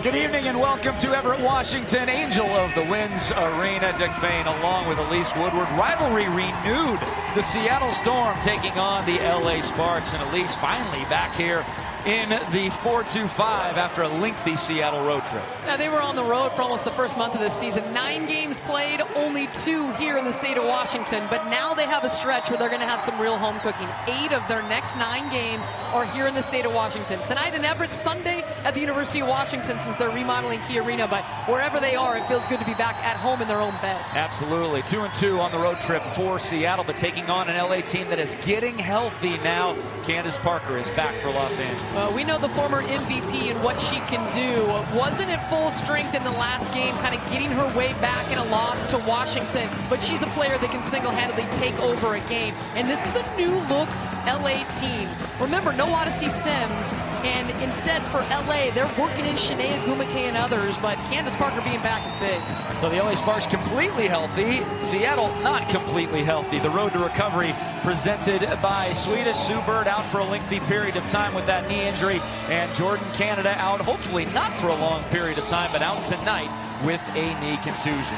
Good evening and welcome to Everett, Washington. Angel of the Winds Arena. Dick Bain along with Elise Woodward. Rivalry renewed. The Seattle Storm taking on the LA Sparks. And Elise finally back here in the 4-2-5 after a lengthy Seattle road trip. Yeah, they were on the road for almost the first month of this season. 9 games played, only 2 here in the state of Washington. But now they have a stretch where they're going to have some real home cooking. 8 of their next 9 games are here in the state of Washington. Tonight in Everett, Sunday at the University of Washington, since they're remodeling Key Arena. But wherever they are, it feels good to be back at home in their own beds. Absolutely. 2-2 on the road trip for Seattle, but taking on an LA team that is getting healthy now. Candace Parker is back for Los Angeles. We know the former MVP and what she can do. Wasn't at full strength in the last game, kind of getting her way back in a loss to Washington, but she's a player that can single-handedly take over a game. And this is a new look LA team. Remember, no Odyssey Sims, and instead for LA, they're working in Shanae Agumake and others, but Candace Parker being back is big. So the LA Sparks completely healthy, Seattle not completely healthy. The road to recovery presented by Swedish. Sue Bird out for a lengthy period of time with that knee injury, and Jordan Canada out, hopefully not for a long period of time, but out tonight with a knee contusion.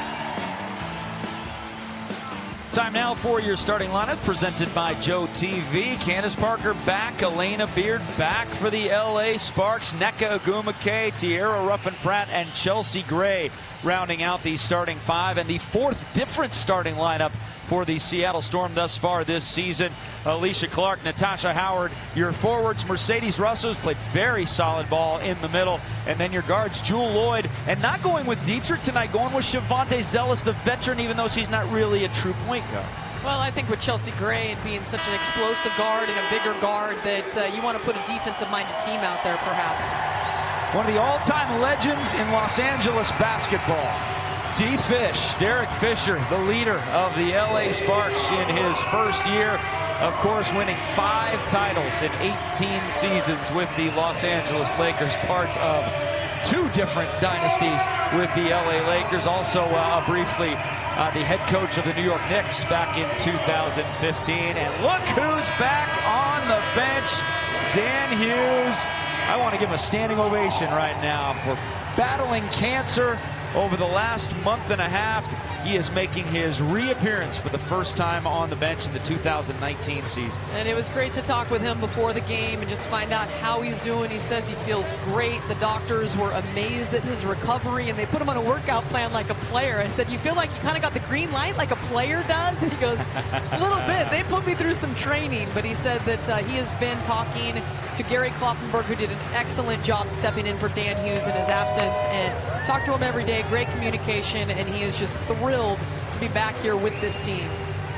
Time now for your starting lineup presented by Joe TV. Candace Parker back, Elena Beard back for the LA Sparks, Nneka Agumake, Tierra Ruffin-Pratt, and Chelsea Gray rounding out the starting 5, and the 4th different starting lineup for the Seattle Storm thus far this season. Alicia Clark, Natasha Howard, your forwards. Mercedes Russell played very solid ball in the middle. And then your guards, Jewell Loyd. And not going with Dietrich tonight, going with Shavonte Zealous, the veteran, even though she's not really a true point guard. Well, I think with Chelsea Gray and being such an explosive guard and a bigger guard that you want to put a defensive-minded team out there, perhaps. One of the all-time legends in Los Angeles basketball. D. Fish, Derek Fisher, the leader of the LA Sparks in his first year. Of course, winning 5 titles in 18 seasons with the Los Angeles Lakers, part of 2 different dynasties with the LA Lakers. Also, briefly, the head coach of the New York Knicks back in 2015. And look who's back on the bench, Dan Hughes. I want to give him a standing ovation right now for battling cancer over the last month and a half. He is making his reappearance for the first time on the bench in the 2019 season. And it was great to talk with him before the game and just find out how he's doing. He says he feels great. The doctors were amazed at his recovery, and they put him on a workout plan like a player. I said, you feel like you kind of got the green light like a player does? And he goes, a little bit. They put me through some training. But he said that he has been talking to Gary Kloppenberg, who did an excellent job stepping in for Dan Hughes in his absence, and talked to him every day. Great communication, and he is just thrilled to be back here with this team.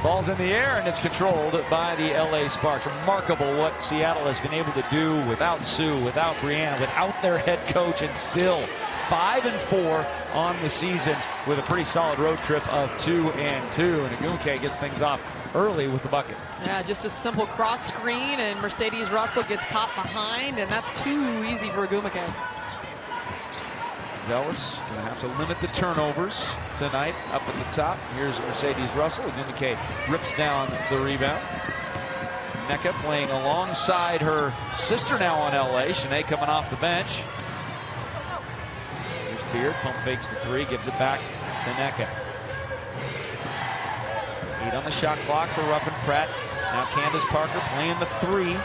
Ball's in the air, and it's controlled by the LA Sparks. Remarkable what Seattle has been able to do without Sue, without Brianna, without their head coach, and still 5-4 on the season with a pretty solid road trip of 2-2. And Agumake gets things off early with the bucket. Yeah, just a simple cross screen, and Mercedes Russell gets caught behind, and that's too easy for Agumake. Zealous going to have to limit the turnovers tonight up at the top. Here's Mercedes Russell. Agumake rips down the rebound. Nneka playing alongside her sister now on LA. Shanae coming off the bench. Here's Beard. Pump fakes the 3, gives it back to Nneka. 8 on the shot clock for Ruffin-Pratt. Now Candace Parker playing the 3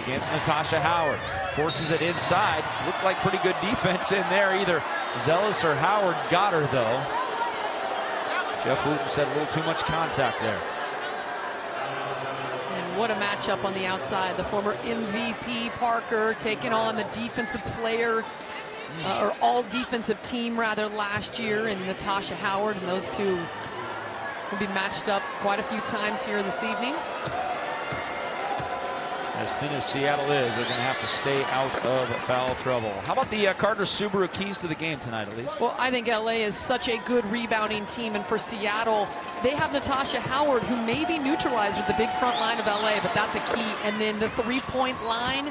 against Natasha Howard. Forces it inside. Looked like pretty good defense in there. Either Zealous or Howard got her, though. Jeff Wooten said a little too much contact there. And what a matchup on the outside. The former MVP Parker taking on the defensive player, or all defensive team rather, last year, and Natasha Howard, and those two will be matched up quite a few times here this evening. As thin as Seattle is, they're going to have to stay out of foul trouble. How about the Carter Subaru keys to the game tonight, Elise? Well, I think LA is such a good rebounding team, and for Seattle, they have Natasha Howard, who may be neutralized with the big front line of LA, but that's a key. And then the 3-point line,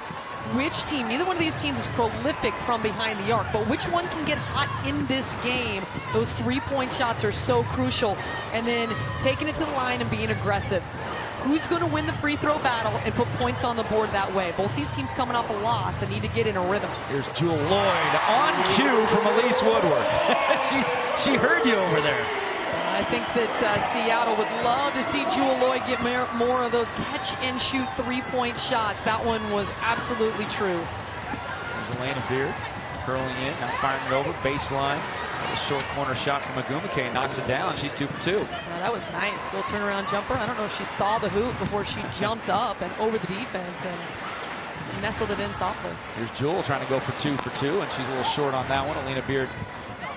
which team, neither one of these teams is prolific from behind the arc, but which one can get hot in this game? Those 3-point shots are so crucial. And then taking it to the line and being aggressive. who's going to win the free throw battle and put points on the board that way. Both these teams coming off a loss and need to get in a rhythm. Here's Jewell Loyd on cue from Elise Woodward. She heard you over there. I think that Seattle would love to see Jewell Loyd get more of those catch-and-shoot three-point shots. That one was absolutely true. There's Elena Beard curling in, now firing it over, baseline. A short corner shot from Agumake, knocks it down. She's 2 for 2. Yeah, that was nice. Little turnaround jumper. I don't know if she saw the hoop before she jumped up and over the defense and nestled it in softly. Here's Jewell trying to go for 2 for 2, and she's a little short on that one. Elena Beard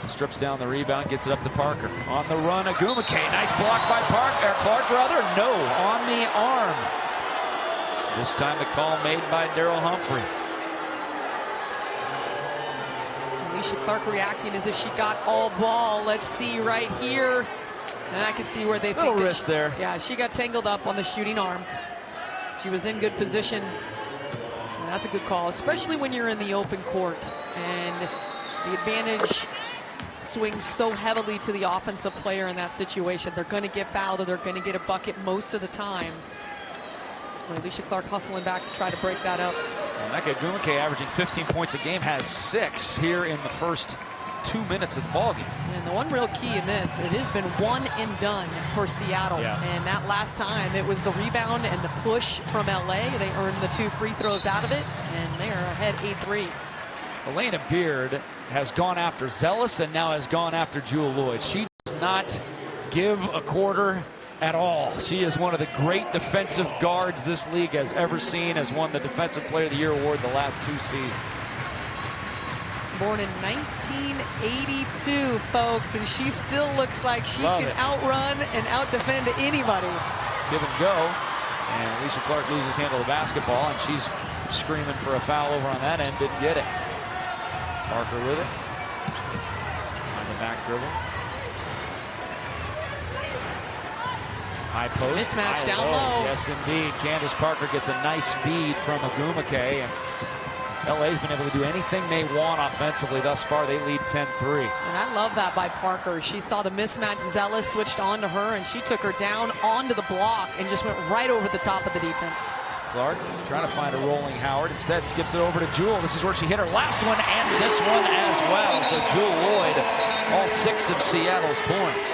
strips down the rebound, gets it up to Parker. On the run, Agumake. Nice block by Clark, rather. No, on the arm. This time the call made by Daryl Humphrey. Alysha Clark reacting as if she got all ball. Let's see right here. And I can see where they think little wrist there. Yeah, she got tangled up on the shooting arm. She was in good position. And that's a good call, especially when you're in the open court. And the advantage swings so heavily to the offensive player in that situation. They're going to get fouled or they're going to get a bucket most of the time. Alysha Clark hustling back to try to break that up. Nneka Agumake, averaging 15 points a game, has 6 here in the first 2 minutes of the ballgame. And the one real key in this, it has been one and done for Seattle. Yeah. And that last time, it was the rebound and the push from LA. They earned the 2 free throws out of it, and they are ahead 8-3. Elena Beard has gone after Zealous and now has gone after Jewell Loyd. She does not give a quarter at all. She is one of the great defensive guards this league has ever seen, has won the Defensive Player of the Year award the last 2 seasons. Born in 1982, folks, and she still looks like she can outrun and out-defend anybody. Give and go, and Alysha Clark loses handle of the basketball, and she's screaming for a foul over on that end, didn't get it. Parker with it. On the back dribble. High post. Mismatch high down low. Yes, indeed. Candace Parker gets a nice feed from Agumake, and LA's been able to do anything they want offensively thus far. They lead 10-3. And I love that by Parker. She saw the mismatch. Zealous switched on to her, and she took her down onto the block and just went right over the top of the defense. Clark trying to find a rolling Howard. Instead, skips it over to Jewell. This is where she hit her last one and this one as well. So Jewell Loyd, all 6 of Seattle's points.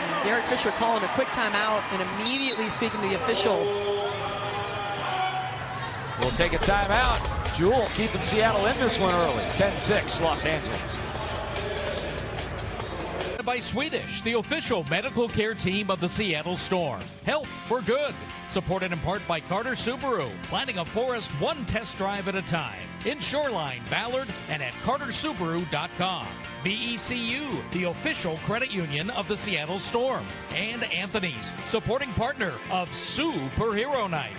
And Derek Fisher calling a quick timeout and immediately speaking to the official. We'll take a timeout. Jewell keeping Seattle in this one early. 10-6, Los Angeles. By Swedish, the official medical care team of the Seattle Storm. Health for good. Supported in part by Carter Subaru, planning a Forest one test drive at a time. In Shoreline, Ballard, and at cartersubaru.com. BECU, the official credit union of the Seattle Storm. And Anthony's, supporting partner of Superhero Night.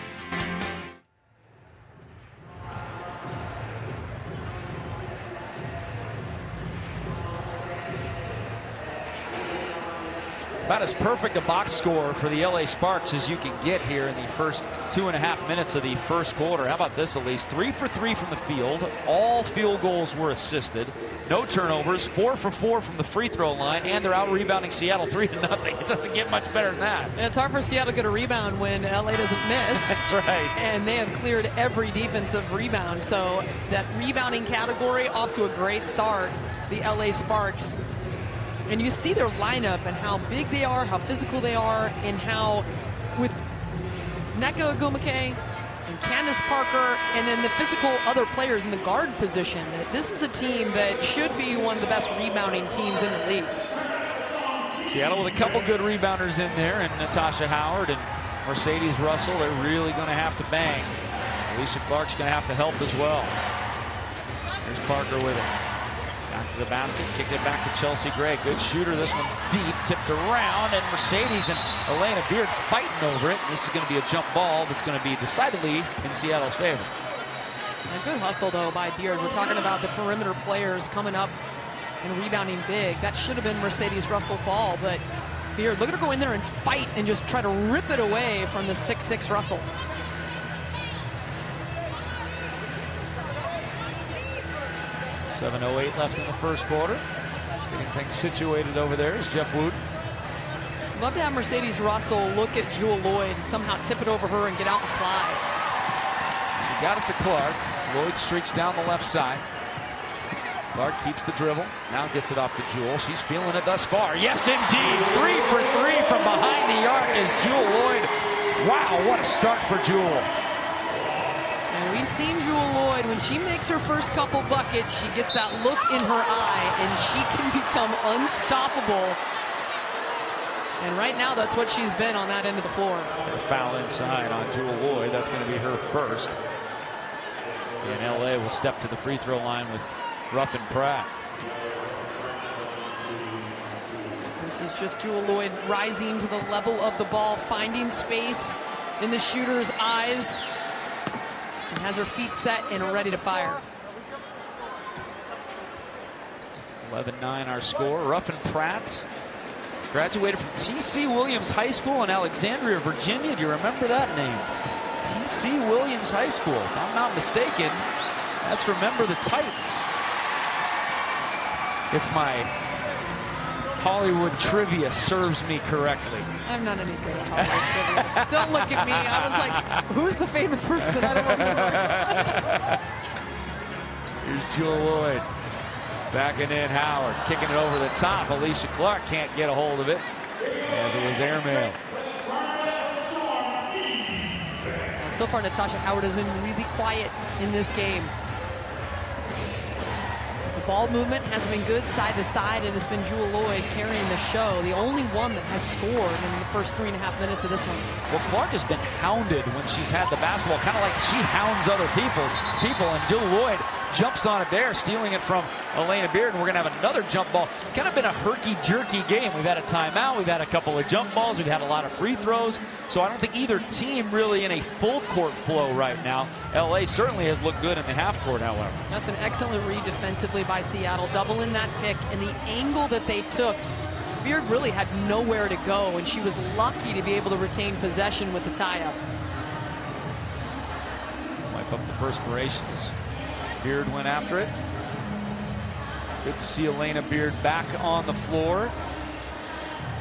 About as perfect a box score for the LA Sparks as you can get here in the first 2.5 minutes of the first quarter. How about this, Elise? 3 for 3 from the field. All field goals were assisted. No turnovers. 4 for 4 from the free throw line, and they're out rebounding Seattle 3-0. It doesn't get much better than that. It's hard for Seattle to get a rebound when LA doesn't miss. That's right. And they have cleared every defensive rebound. So that rebounding category off to a great start. The LA Sparks. And you see their lineup and how big they are, how physical they are, and how with Nneka Agumake and Candace Parker and then the physical other players in the guard position, that this is a team that should be one of the best rebounding teams in the league. Seattle with a couple good rebounders in there, and Natasha Howard and Mercedes Russell, they're really going to have to bang. Alysha Clark's going to have to help as well. There's Parker with it. Back to the basket, kicked it back to Chelsea Gray. Good shooter, this one's deep, tipped around, and Mercedes and Elena Beard fighting over it. This is going to be a jump ball that's going to be decidedly in Seattle's favor. A good hustle, though, by Beard. We're talking about the perimeter players coming up and rebounding big. That should have been Mercedes Russell Ball, but Beard, look at her go in there and fight and just try to rip it away from the 6'6" Russell. 7:08 left in the first quarter. Getting things situated over there is Jeff Wooten. Love to have Mercedes Russell look at Jewell Loyd and somehow tip it over her and get out and fly. She got it to Clark. Loyd streaks down the left side. Clark keeps the dribble. Now gets it off to Jewell. She's feeling it thus far. Yes, indeed. 3 for 3 from behind the arc is Jewell Loyd. Wow, what a start for Jewell. And we've seen Jewell Loyd, when she makes her first couple buckets, she gets that look in her eye, and she can become unstoppable. And right now, that's what she's been on that end of the floor. A foul inside on Jewell Loyd. That's going to be her first. And LA will step to the free throw line with Ruffin Pratt. This is just Jewell Loyd rising to the level of the ball, finding space in the shooter's eyes, and has her feet set and ready to fire. 11-9 our score. Ruffin Pratt graduated from T.C. Williams High School in Alexandria, Virginia. Do you remember that name? T.C. Williams High School. If I'm not mistaken, that's Remember the Titans. If my Hollywood trivia serves me correctly. I'm not any good at Hollywood trivia. Don't look at me. I was like, who's the famous person that I don't remember? Here's Jewell Loyd. Backing in Howard, kicking it over the top. Alicia Clark can't get a hold of it. And it was airmail. So far, Natasha Howard has been really quiet in this game. The ball movement has been good side to side, and it's been Jewell Loyd carrying the show. The only one that has scored in the first 3.5 minutes of this one. Well, Clark has been hounded when she's had the basketball, kind of like she hounds other people, and Jewell Loyd jumps on it there, stealing it from Elena Beard, and we're going to have another jump ball. It's kind of been a herky-jerky game. We've had a timeout, we've had a couple of jump balls, we've had a lot of free throws, so I don't think either team really in a full-court flow right now. LA certainly has looked good in the half-court, however. That's an excellent read defensively by Seattle, doubling that pick, and the angle that they took. Beard really had nowhere to go, and she was lucky to be able to retain possession with the tie-up. Wipe up the perspiration as Beard went after it. Good to see Elena Beard back on the floor.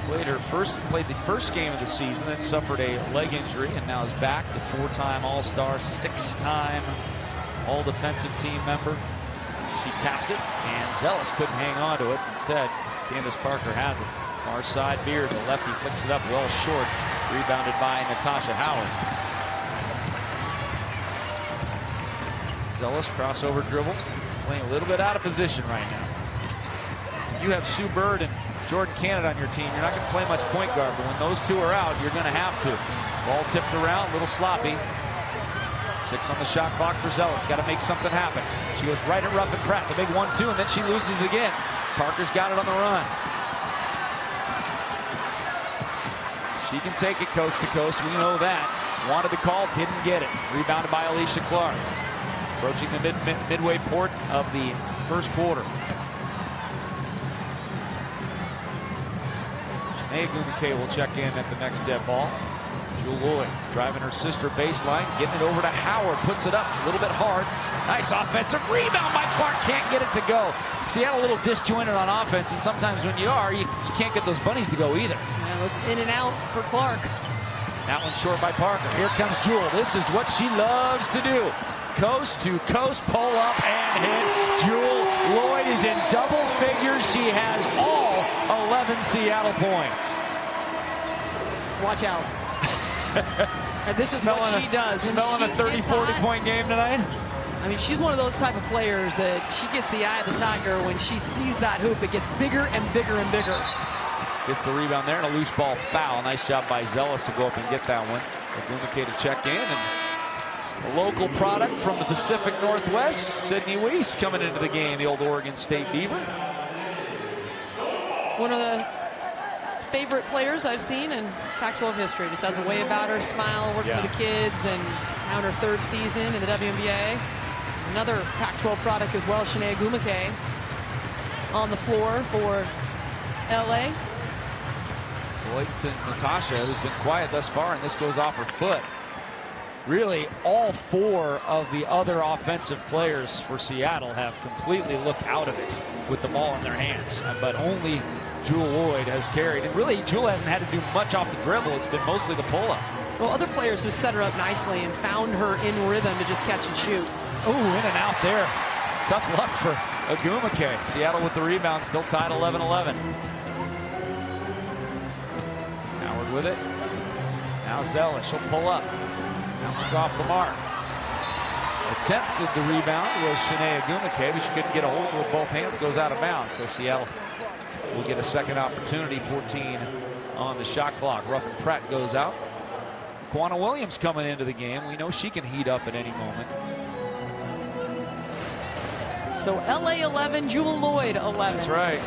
Played the first game of the season, then suffered a leg injury, and now is back. The 4-time All-Star, 6-time All-Defensive Team member. She taps it, and Zealous couldn't hang on to it. Instead, Candace Parker has it. Far side, Beard, the lefty, flicks it up well short. Rebounded by Natasha Howard. Zealous crossover dribble, playing a little bit out of position right now. You have Sue Bird and Jordan Canada on your team. You're not going to play much point guard, but when those two are out, you're going to have to. Ball tipped around, a little sloppy. 6 on the shot clock for Zealous. Got to make something happen. She goes right at Ruffin Pratt, the big 1-2, and then she loses again. Parker's got it on the run. She can take it coast to coast. We know that. Wanted the call, didn't get it. Rebounded by Alicia Clark. Approaching the midway port of the first quarter. Shanae Gumake will check in at the next dead ball. Jewell Loyd driving her sister baseline, getting it over to Howard, puts it up a little bit hard. Nice offensive rebound by Clark, can't get it to go. Seattle a little disjointed on offense, and sometimes when you are, you can't get those bunnies to go either. Yeah, looked in and out for Clark. That one short by Parker. Here comes Jewell. This is what she loves to do. Coast to coast, pull up and hit. Jewell Loyd is in double figures. She has all 11 Seattle points. Watch out. And this is what she does. Smelling a 30-40 point game tonight? I mean, she's one of those type of players that she gets the eye of the tiger. When she sees that hoop, it gets bigger and bigger and bigger. Gets the rebound there and a loose ball foul. Nice job by Zealous to go up and get that one. Gumake to check in, and a local product from the Pacific Northwest, Sydney Weiss coming into the game, the old Oregon State Beaver. One of the favorite players I've seen in Pac-12 history. Just has a way about her, smile, working for the kids, and now in her 3rd season in the WNBA. Another Pac-12 product as well, Shanae Gumake, on the floor for LA. Loyd to Natasha, who's been quiet thus far, and this goes off her foot. Really, all 4 of the other offensive players for Seattle have completely looked out of it with the ball in their hands. But only Jewell Loyd has carried. And really, Jewell hasn't had to do much off the dribble. It's been mostly the pull-up. Well, other players have set her up nicely and found her in rhythm to just catch and shoot. Ooh, in and out there. Tough luck for Ogwumike. Seattle with the rebound, still tied 11-11. Howard with it. Now Zeller, she'll pull up. That one's off the mark. Attempted the rebound was Chiney Ogwumike, but she couldn't get a hold with both hands, goes out of bounds. So Seattle will get a second opportunity, 14 on the shot clock. Ruffin Pratt goes out. Quanah Williams coming into the game. We know she can heat up at any moment. So LA 11, Jewell Loyd 11. That's right.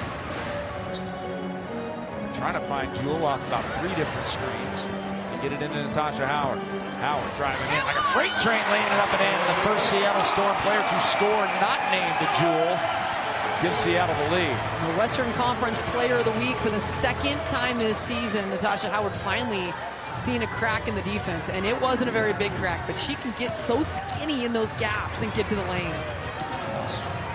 Trying to find Jewell off about 3 different screens. And get it into Natasha Howard. Howard driving in like a freight train, laying it up and in. The first Seattle Storm player to score not named to Jewell. Gives Seattle the lead. The Western Conference Player of the Week for the second time this season. Natasha Howard finally seen a crack in the defense, and it wasn't a very big crack, but she can get so skinny in those gaps and get to the lane.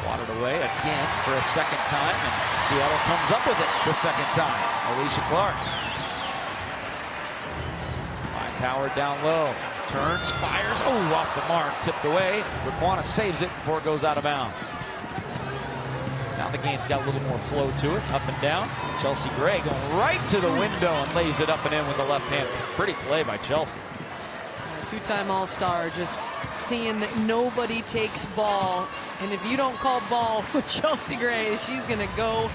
Swatted away again for a second time, and Seattle comes up with it the second time. Alicia Clark finds Howard down low, turns, fires, oh, off the mark, tipped away. Riquna saves it before it goes out of bounds. Now the game's got a little more flow to it, up and down. Chelsea Gray going right to the window and lays it up and in with the left hand. Pretty play by Chelsea. Two-time All-Star, just seeing that nobody takes ball. And if you don't call ball with Chelsea Gray, she's going to go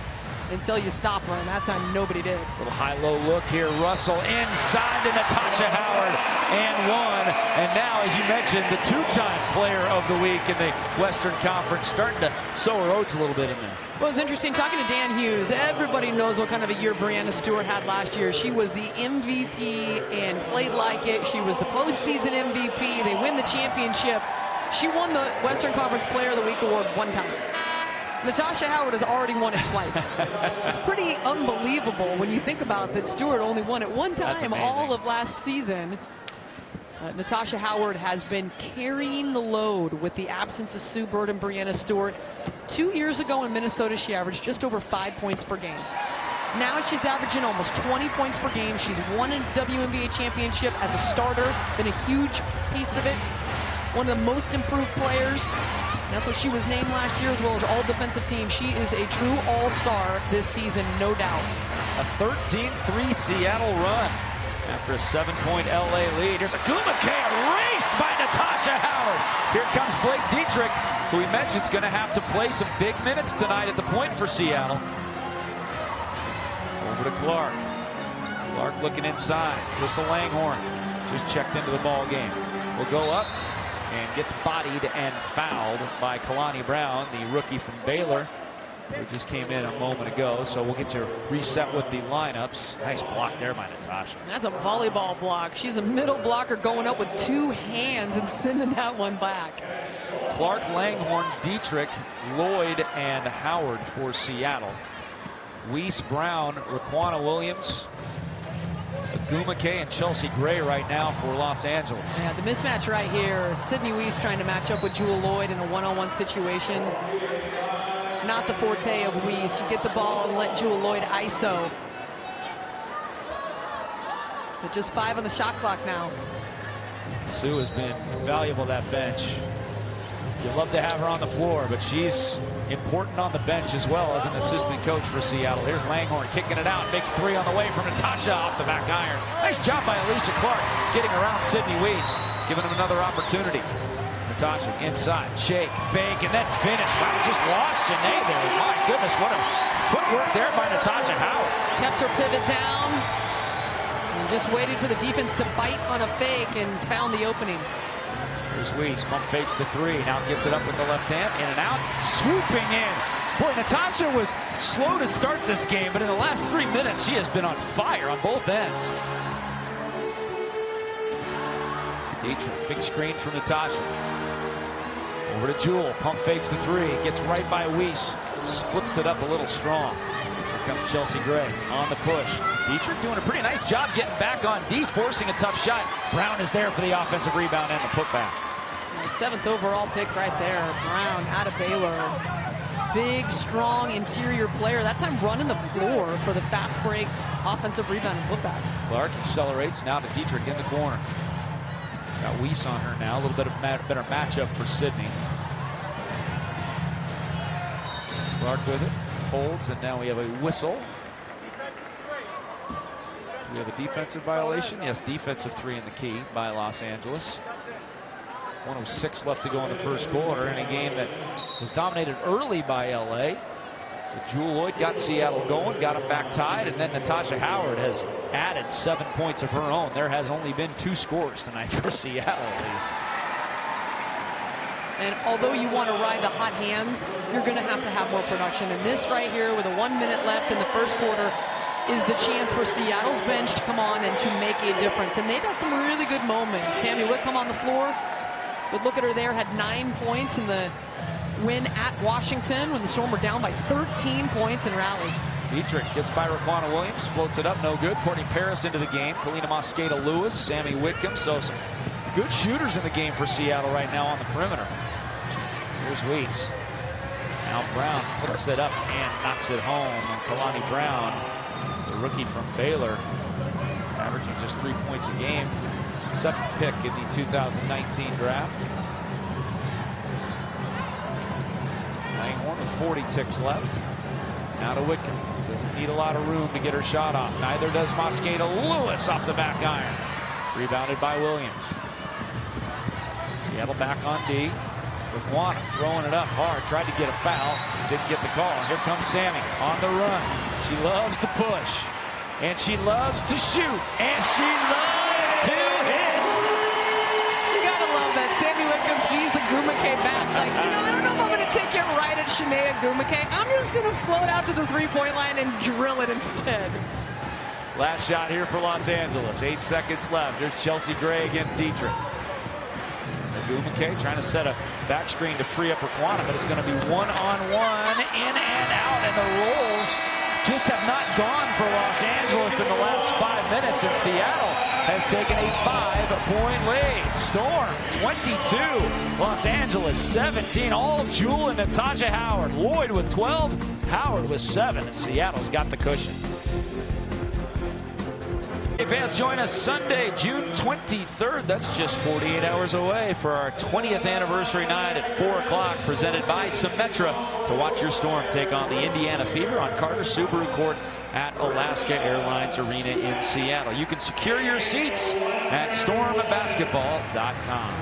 until you stop her, and that time nobody did. Little high-low look here. Russell inside to Natasha Howard and one. And now, as you mentioned, the 2-time player of the week in the Western Conference, starting to sow her oats a little bit in there. Well, it's interesting talking to Dan Hughes. Everybody knows what kind of a year Breanna Stewart had last year. She was the MVP and played like it. She was the postseason MVP. They win the championship. She won the Western Conference Player of the Week award 1 time. Natasha Howard has already won it twice. It's pretty unbelievable when you think about that. Stewart only won it 1 time all of last season. Natasha Howard has been carrying the load with the absence of Sue Bird and Breanna Stewart. 2 years ago in Minnesota, she averaged just over 5 points per game. Now she's averaging almost 20 points per game. She's won a WNBA championship as a starter, been a huge piece of it. One of the most improved players. That's what she was named last year, as well as all defensive team. She is a true all-star this season, no doubt. A 13-3 Seattle run after a 7-point LA lead. Here's Ogwumike erased by Natasha Howard. Here comes Blake Dietrich, who we mentioned is going to have to play some big minutes tonight at the point for Seattle. Over to Clark. Clark looking inside. Crystal Langhorne just checked into the ball game. Will go up and gets bodied and fouled by Kalani Brown, the rookie from Baylor, who just came in a moment ago. So we'll get to reset with the lineups. Nice block there by Natasha. That's a volleyball block. She's a middle blocker going up with 2 hands and sending that one back. Clark, Langhorne, Dietrich, Loyd, and Howard for Seattle. Weiss, Brown, Riquna Williams, Ogwumike, and Chelsea Gray right now for Los Angeles. Yeah, the mismatch right here. Sydney Weiss trying to match up with Jewell Loyd in a one-on-one situation. Not the forte of Weiss. You get the ball and let Jewell Loyd ISO. But just 5 on the shot clock now. Sue has been invaluable, that bench. You'd love to have her on the floor, but she's important on the bench as well as an assistant coach for Seattle. Here's Langhorne kicking it out. Big 3 on the way from Natasha off the back iron. Nice job by Alicia Clark getting around Sydney Weiss, giving him another opportunity. Natasha inside, shake, bake, and then finish. Wow, just lost Chiney there. My goodness, what a footwork there by Natasha Howard. Kept her pivot down and just waited for the defense to bite on a fake and found the opening. Here's Weiss, pump fakes the 3, now gets it up with the left hand, in and out, swooping in. Boy, Natasha was slow to start this game, but in the last 3 minutes, she has been on fire on both ends. Dietrich, big screen from Natasha. Over to Jewell, pump fakes the 3, gets right by Weiss, flips it up a little strong. Here comes Chelsea Gray on the push. Dietrich doing a pretty nice job getting back on D, forcing a tough shot. Brown is there for the offensive rebound and the putback. The 7th overall pick right there. Brown out of Baylor. big, strong interior player, that time running the floor for the fast break offensive rebound and putback. Clark accelerates now to Dietrich in the corner. Got Weiss on her now. A little bit of better matchup for Sydney. Clark with it, holds, and now we have a whistle. We have a defensive violation. Yes, defensive 3 in the key by Los Angeles. 1:06 left to go in the first quarter in a game that was dominated early by LA. But Jewell Loyd got Seattle going, got them back tied, and then Natasha Howard has added 7 points of her own. There has only been 2 scores tonight for Seattle, at least. And although you want to ride the hot hands, you're going to have more production. And this right here with a 1 minute left in the first quarter is the chance for Seattle's bench to come on and to make a difference. And they've had some really good moments. Sammy Whitcomb on the floor, but look at her there, had 9 points in the win at Washington when the Storm were down by 13 points and rallied. Dietrich gets by Raquana Williams, floats it up, no good. Courtney Paris into the game. Kalina Mosqueda Lewis, Sammy Whitcomb. So some good shooters in the game for Seattle right now on the perimeter. Here's Weiss. Now Brown flips it up and knocks it home. Kalani Brown, the rookie from Baylor, averaging just 3 points a game. 7th pick in the 2019 draft. Langhorne with 40 ticks left. Now to Whitcomb. Doesn't need a lot of room to get her shot off. Neither does Mosqueda Lewis off the back iron. Rebounded by Williams. Seattle back on D. Raquana throwing it up hard. Tried to get a foul. Didn't get the call. Here comes Sammy on the run. She loves to push. And she loves to shoot. And she loves to hit. You gotta love that. Sammy Whitcomb sees Agumake back. Like, you know, I don't know if I'm gonna take it right at Shanae Agumake. I'm just gonna float out to the three-point line and drill it instead. Last shot here for Los Angeles. 8 seconds left. There's Chelsea Gray against Dietrich. Agumake trying to set a back screen to free up Raquana, but it's going to be one-on-one, in and out, and the rolls just have not gone for Los Angeles in the last 5 minutes, and Seattle has taken a 5-point lead. Storm 22, Los Angeles 17. All Jewell and Natasha Howard. Loyd with 12, Howard with 7, and Seattle's got the cushion. Hey fans, join us Sunday, June 23rd. That's just 48 hours away for our 20th anniversary night at 4 o'clock, presented by Symetra, to watch your Storm take on the Indiana Fever on Carter Subaru Court at Alaska Airlines Arena in Seattle. You can secure your seats at stormbasketball.com.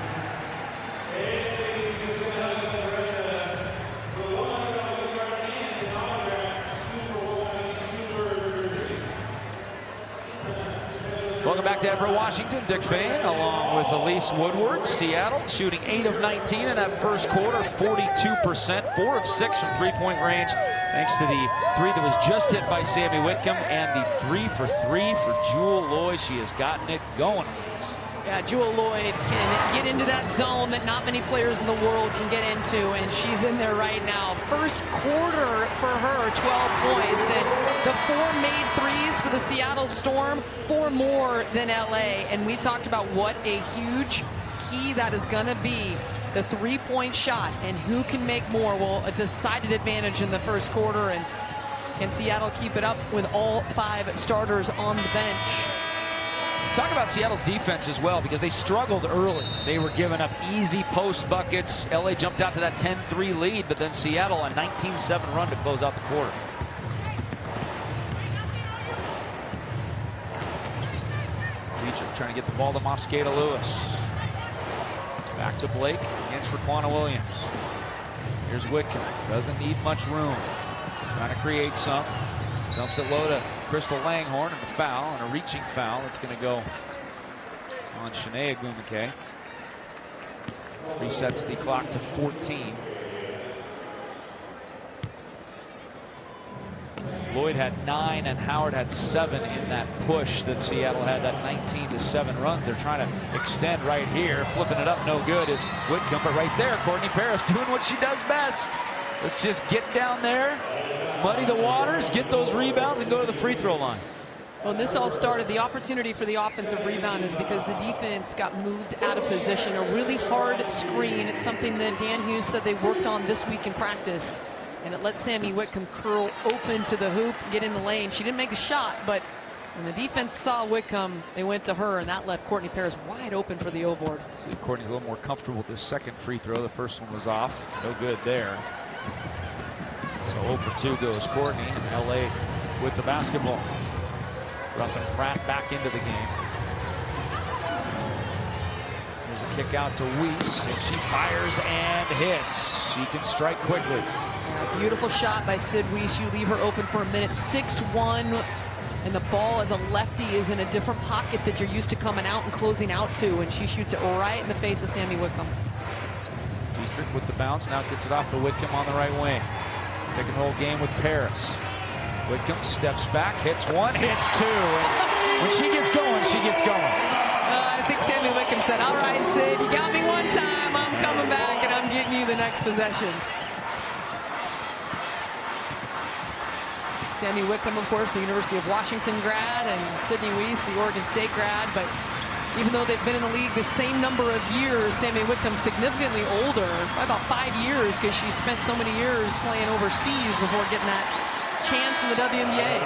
Welcome back to Everett, Washington. Dick Fain along with Elise Woodward. Seattle shooting 8 of 19 in that first quarter, 42%, 4 of 6 from three-point range, thanks to the 3 that was just hit by Sammy Whitcomb and the 3 for 3 for Jewell Loyd. She has gotten it going. Yeah, Jewell Loyd can get into that zone that not many players in the world can get into, and she's in there right now. First quarter for her, 12 points, and the 4 made threes for the Seattle Storm, 4 more than LA. And we talked about what a huge key that is going to be, the three-point shot, and who can make more. Well, a decided advantage in the first quarter, and can Seattle keep it up with all 5 starters on the bench? Talk about Seattle's defense as well, because they struggled early. They were giving up easy post buckets. LA jumped out to that 10-3 lead, but then Seattle a 19-7 run to close out the quarter. Dietrich trying to get the ball to Mosqueda Lewis. Back to Blake against Raquana Williams. Here's Whitcomb. Doesn't need much room. Trying to create some. Dumps it low to Crystal Langhorne, and a foul, and a reaching foul. It's going to go on Shanae Agumake. Resets the clock to 14. Loyd had 9 and Howard had 7 in that push that Seattle had, that 19-7 run. They're trying to extend right here. Flipping it up, no good, is Whitcomb. But right there, Courtney Paris doing what she does best. Let's just get down there, muddy the waters, get those rebounds, and go to the free throw line. Well, this all started, the opportunity for the offensive rebound is because the defense got moved out of position. A really hard screen. It's something that Dan Hughes said they worked on this week in practice. and it let Sammy Whitcomb curl open to the hoop, get in the lane. She didn't make the shot, but when the defense saw Whitcomb, they went to her, and that left Courtney Paris wide open for the O-board. See, Courtney's a little more comfortable with this second free throw. The first one was off. No good there. So 0 for 2 goes Courtney, and LA with the basketball. Ruffin Pratt back into the game. There's a kick out to Weiss, and she fires and hits. She can strike quickly. Yeah, beautiful shot by Sid Weiss. You leave her open for a minute. 6'1", and the ball as a lefty is in a different pocket that you're used to coming out and closing out to, and she shoots it right in the face of Sammy Whitcomb. Dietrich with the bounce, now gets it off to Whitcomb on the right wing. Pick and roll game with Paris. Whitcomb steps back, hits one, hits two. And when she gets going, she gets going. I think Sammy Whitcomb said, all right, Sid, you got me one time, I'm coming back, and I'm getting you the next possession. Sammy Whitcomb, of course, the University of Washington grad, and Sydney Weiss, the Oregon State grad, but even though they've been in the league the same number of years, Sammy Whitcomb significantly older, by about 5 years, because she spent so many years playing overseas before getting that chance in the WNBA.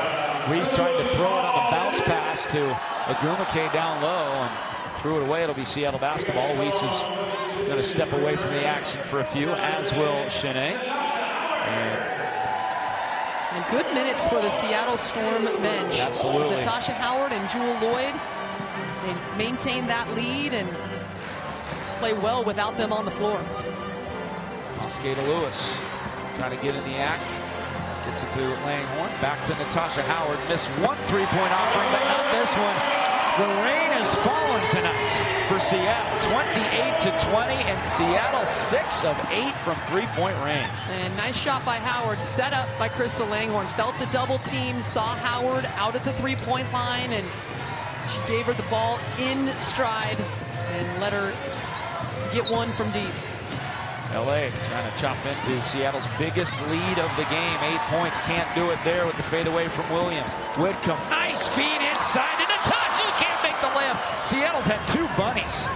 Weiss tried to throw it on the bounce pass to Agumake down low and threw it away. It'll be Seattle basketball. Weiss is going to step away from the action for a few, as will Chiney. And good minutes for the Seattle Storm bench. Absolutely. Natasha Howard and Jewel Lloyd, they maintain that lead and play well without them on the floor. Mosqueda Lewis trying to get in the act. Gets it to Langhorne. Back to Natasha Howard. Missed one three-point offering, but not this one. The rain has fallen tonight for Seattle. 28-20, and Seattle 6 of 8 from three-point range. And nice shot by Howard, set up by Crystal Langhorne. Felt the double team, saw Howard out at the three-point line, and she gave her the ball in stride and let her get one from deep. LA trying to chop into Seattle's biggest lead of the game. 8 points, can't do it there with the fadeaway from Williams. Whitcomb, nice feed inside to Natasha, can't make the layup. Seattle's had 2 bunnies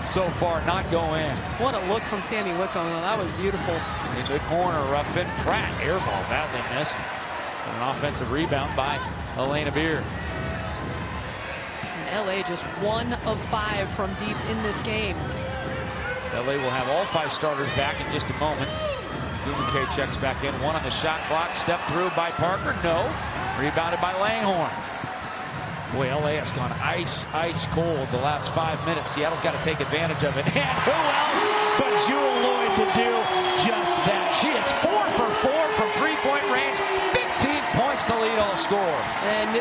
so far not go in. What a look from Sammy Whitcomb, that was beautiful. Into the corner, Ruffin Pratt, air ball badly missed. And an offensive rebound by Elena Beard. And LA just 1 of 5 from deep in this game. LA will have all 5 starters back in just a moment. Gumake checks back in. 1 on the shot clock. Step through by Parker. No. Rebounded by Langhorne. Boy, LA has gone ice cold the last 5 minutes. Seattle's got to take advantage of it. And who else but Jewel Lloyd to do just that? She is 4 for 4 from three-point range. 15 points to lead all score. And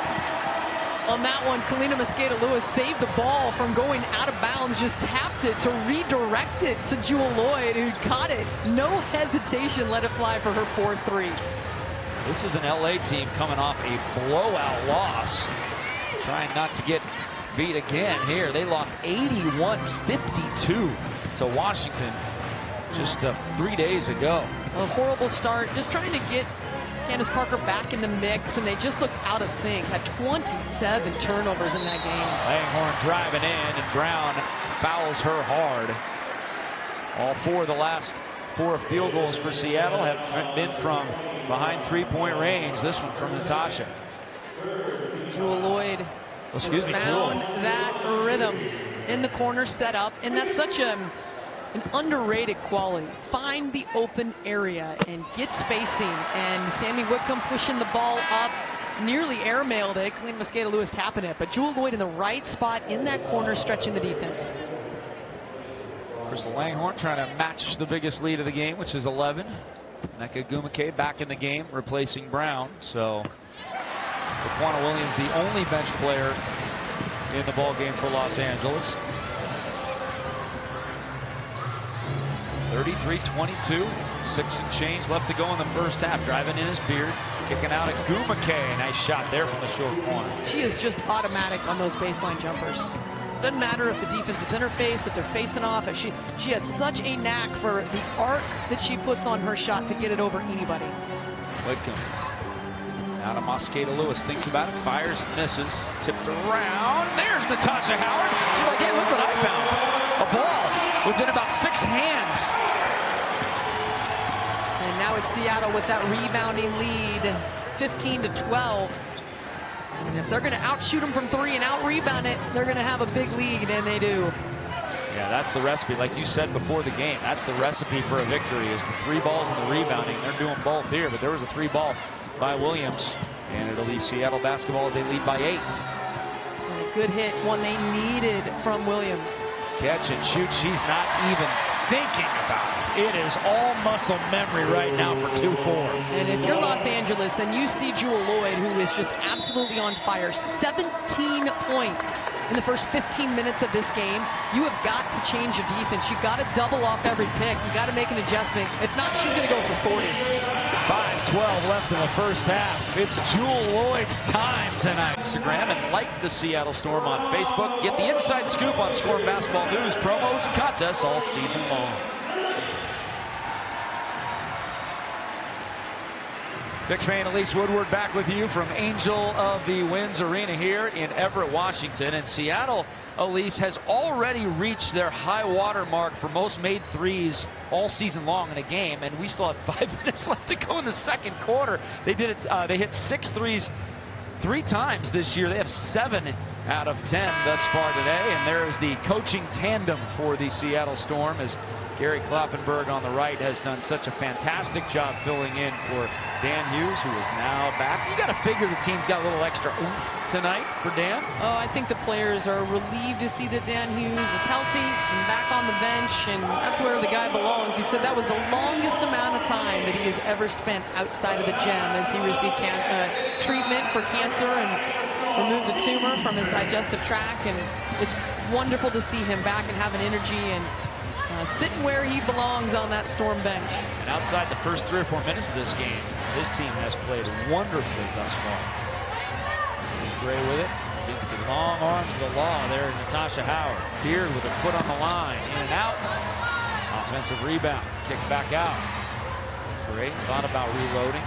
on that one, Kalina Mosqueda Lewis saved the ball from going out of bounds, just tapped it to redirect it to Jewel Lloyd, who caught it. No hesitation, let it fly for her 4-3. This is an LA team coming off a blowout loss. Trying not to get beat again here. They lost 81-52 to Washington just 3 days ago. A horrible start, just trying to get Candace Parker back in the mix, and they just looked out of sync. Had 27 turnovers in that game. Langhorne driving in, and Brown fouls her hard. All 4 of the last 4 field goals for Seattle have been from behind three-point range. This one from Natasha. Jewel Lloyd has found that rhythm in the corner set up, and that's such an underrated quality. Find the open area and get spacing, and Sammy Whitcomb pushing the ball up, nearly airmailed it. Kalina Mosqueda Lewis tapping it, but Jewel Lloyd in the right spot in that corner, stretching the defense. Crystal Langhorne trying to match the biggest lead of the game, which is 11. Nneka Agumake back in the game, replacing Brown. So Daquana Williams, the only bench player in the ball game for Los Angeles. 33-22, 6 and change left to go in the first half. Driving in his Beard, kicking out Agumake. Nice shot there from the short corner. She is just automatic on those baseline jumpers. Doesn't matter if the defense is in her face, if they're facing off. If she has such a knack for the arc that she puts on her shot to get it over anybody. Whitcomb out of Mosqueda Lewis, thinks about it, fires, misses, tipped around. There's Natasha Howard. She's like, hey, look what I found. A ball within about 6 hands. And now it's Seattle with that rebounding lead, 15-12. And if they're going to outshoot them from 3 and out-rebound it, they're going to have a big lead, and they do. Yeah, that's the recipe. Like you said before the game, that's the recipe for a victory is the 3 balls and the rebounding. They're doing both here, but there was a 3 ball by Williams, and it'll be Seattle basketball as they lead by 8. And a good hit, one they needed from Williams. Catch and shoot. She's not even thinking about it. It is all muscle memory right now for 2-4. And if you're Los Angeles and you see Jewell Loyd, who is just absolutely on fire, 17 points in the first 15 minutes of this game, you have got to change your defense. You've got to double off every pick. You got to make an adjustment. If not, she's going to go for 40. 5:12 left in the first half. It's Jewell Loyd's time tonight. Instagram and like the Seattle Storm on Facebook. Get the inside scoop on Storm basketball news, promos, and contests all season long. Dick Train, Elise Woodward back with you from Angel of the Winds Arena here in Everett, Washington. And Seattle, Elise, has already reached their high water mark for most made threes all season long in a game. And we still have 5 minutes left to go in the second quarter. They did it. They hit 6 threes 3 times this year. They have 7 out of 10 thus far today. And there is the coaching tandem for the Seattle Storm as Gary Kloppenberg on the right has done such a fantastic job filling in for Dan Hughes, who is now back. You got to figure the team's got a little extra oomph tonight for Dan. Oh, I think the players are relieved to see that Dan Hughes is healthy and back on the bench, and that's where the guy belongs. He said that was the longest amount of time that he has ever spent outside of the gym as he received treatment for cancer and removed the tumor from his digestive tract, and it's wonderful to see him back and having energy and sitting where he belongs on that Storm bench. And outside the first 3 or 4 minutes of this game, this team has played wonderfully thus far. Here's Gray with it. Gets the long arms of the law. There is Natasha Howard. Beard with a foot on the line. In and out. Offensive rebound. Kicked back out. Gray thought about reloading.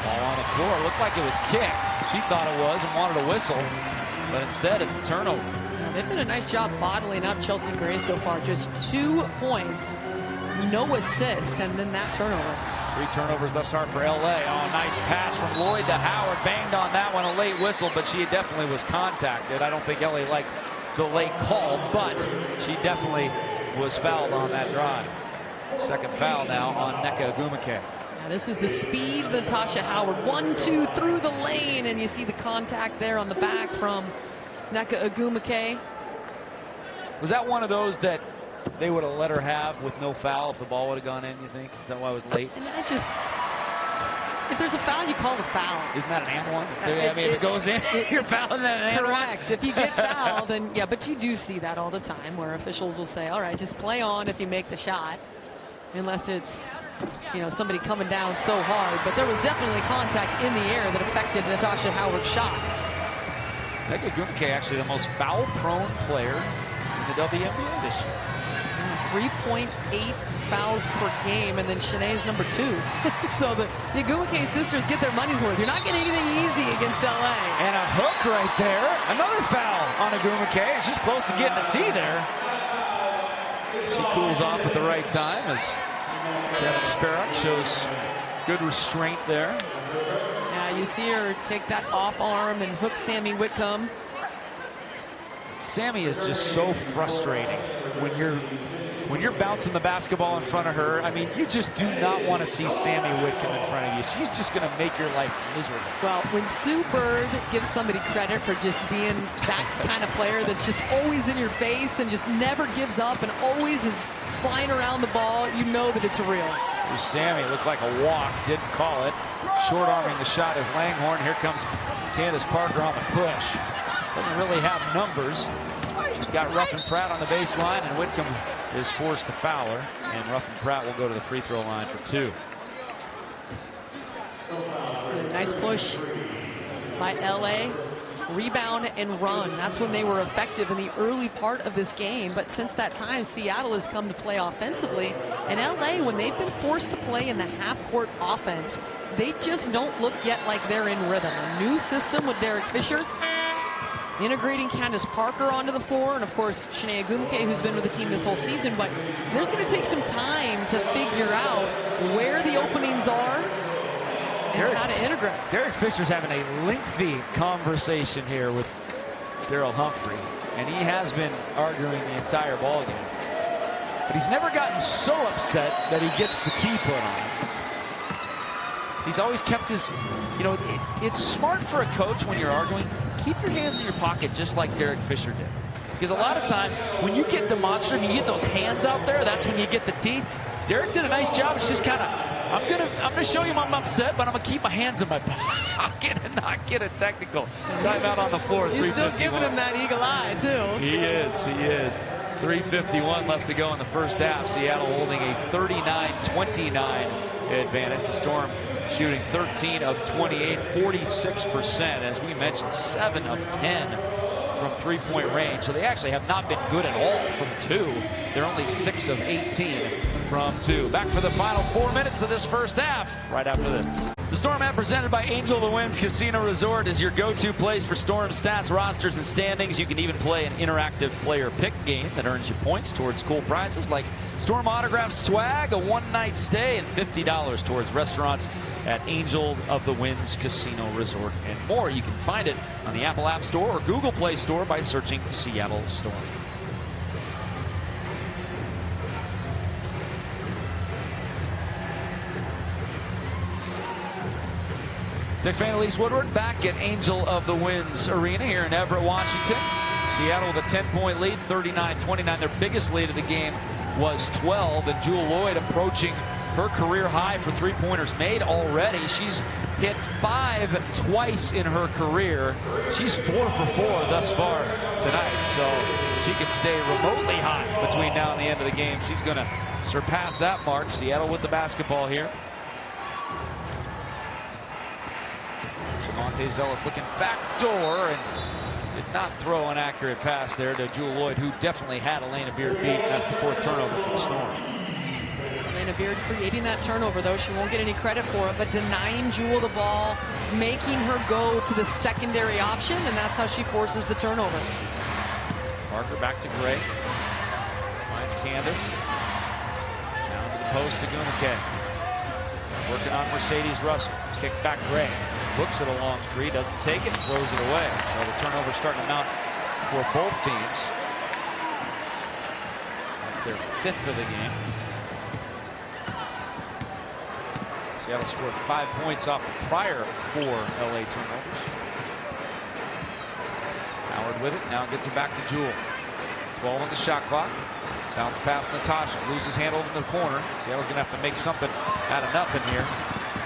Ball on the floor. Looked like it was kicked. She thought it was and wanted a whistle. But instead, it's a turnover. They've done a nice job bottling up Chelsea Gray so far. Just 2 points, no assists, and then that turnover. 3 turnovers thus far for LA. Oh, nice pass from Loyd to Howard. Banged on that one, a late whistle, but she definitely was contacted. I don't think LA liked the late call, but she definitely was fouled on that drive. Second foul now on Nneka Ogwumike. This is the speed of Natasha Howard. 1-2 through the lane, and you see the contact there on the back from Nneka Ogwumike. Was that one of those that they would have let her have with no foul if the ball would have gone in, you think? Is that why it was late? And if there's a foul, you call the foul. Isn't that an and one? I mean, if it goes in, you're fouling that an and one? Correct. If you get fouled, then yeah, but you do see that all the time where officials will say, all right, just play on if you make the shot. Unless it's, somebody coming down so hard. But there was definitely contact in the air that affected Natasha Howard's shot. Nneka Ogwumike actually the most foul-prone player in the WNBA this year. 3.8 fouls per game, and then Shanae's number 2. So the Ogwumike sisters get their money's worth. You're not getting anything easy against LA. And a hook right there. Another foul on Ogwumike. She's close to getting a tee there. She cools off at the right time as Devin Sparrow shows good restraint there. Yeah, you see her take that off arm and hook Sammy Whitcomb. Sammy is just so frustrating when you're bouncing the basketball in front of her. I mean, you just do not want to see Sammy Whitcomb in front of you. She's just going to make your life miserable. Well, when Sue Bird gives somebody credit for just being that kind of player that's just always in your face and just never gives up and always is flying around the ball, you know that it's real. Here's Sammy, looked like a walk, didn't call it. Short arming the shot is Langhorne. Here comes Candace Parker on the push. Doesn't really have numbers. She's got Ruffin Pratt on the baseline, and Whitcomb is forced to foul her. And Ruffin Pratt will go to the free throw line for 2. Nice push by LA. Rebound and run. That's when they were effective in the early part of this game. But since that time, Seattle has come to play offensively. And LA, when they've been forced to play in the half-court offense, they just don't look yet like they're in rhythm. A new system with Derek Fisher, integrating Candace Parker onto the floor, and of course Shanae Ogwumike, who's been with the team this whole season. But there's going to take some time to figure out where the open openings are and how to integrate. Derek Fisher's having a lengthy conversation here with Daryl Humphrey, and he has been arguing the entire ballgame. But he's never gotten so upset that he gets the tee put on him. He's always kept his, it's smart for a coach when you're arguing, keep your hands in your pocket just like Derek Fisher did. Because a lot of times when you get demonstrative, you get those hands out there, that's when you get the tee. Derek did a nice job. It's just kind of, I'm gonna show you I'm upset, but I'm gonna keep my hands in my pocket and not get a technical. Timeout on the floor. He's still giving him that eagle eye too. He is. 3:51 left to go in the first half. Seattle holding a 39-29 advantage. The Storm shooting 13 of 28, 46%. As we mentioned, 7 of 10 from three-point range. So they actually have not been good at all from two. They're only 6 of 18 from two. Back for the final 4 minutes of this first half right after this. The Storm app presented by Angel of the Winds Casino Resort is your go-to place for Storm stats, rosters, and standings. You can even play an interactive player pick game that earns you points towards cool prizes like Storm autograph swag, a one-night stay, and $50 towards restaurants at Angel of the Winds Casino Resort and more. You can find it on the Apple App Store or Google Play Store by searching Seattle Storm. Dick Van, Elise Woodward back at Angel of the Winds Arena here in Everett, Washington. Seattle with a 10-point lead, 39-29. Their biggest lead of the game was 12, and Jewell Loyd approaching her career high for three-pointers made already. She's hit 5 twice in her career. She's 4 for 4 thus far tonight, so she can stay remotely hot between now and the end of the game. She's going to surpass that mark. Seattle with the basketball here. Javonte Zealous looking back door and did not throw an accurate pass there to Jewell Loyd, who definitely had Alana Beard beat. That's the 4th turnover for the Storm. Alana Beard creating that turnover, though. She won't get any credit for it, but denying Jewell the ball, making her go to the secondary option, and that's how she forces the turnover. Parker back to Gray. Finds Candace. Down to the post to Gumake. Working on Mercedes Russell. Kick back Gray. Looks at a long three, doesn't take it, throws it away. So the turnover starting to mount for both teams. That's their 5th of the game. Seattle scored 5 points off the prior 4 LA turnovers. Howard with it, now gets it back to Jewell. 12 on the shot clock. Bounce past Natasha, loses handle in the corner. Seattle's gonna have to make something out of nothing here.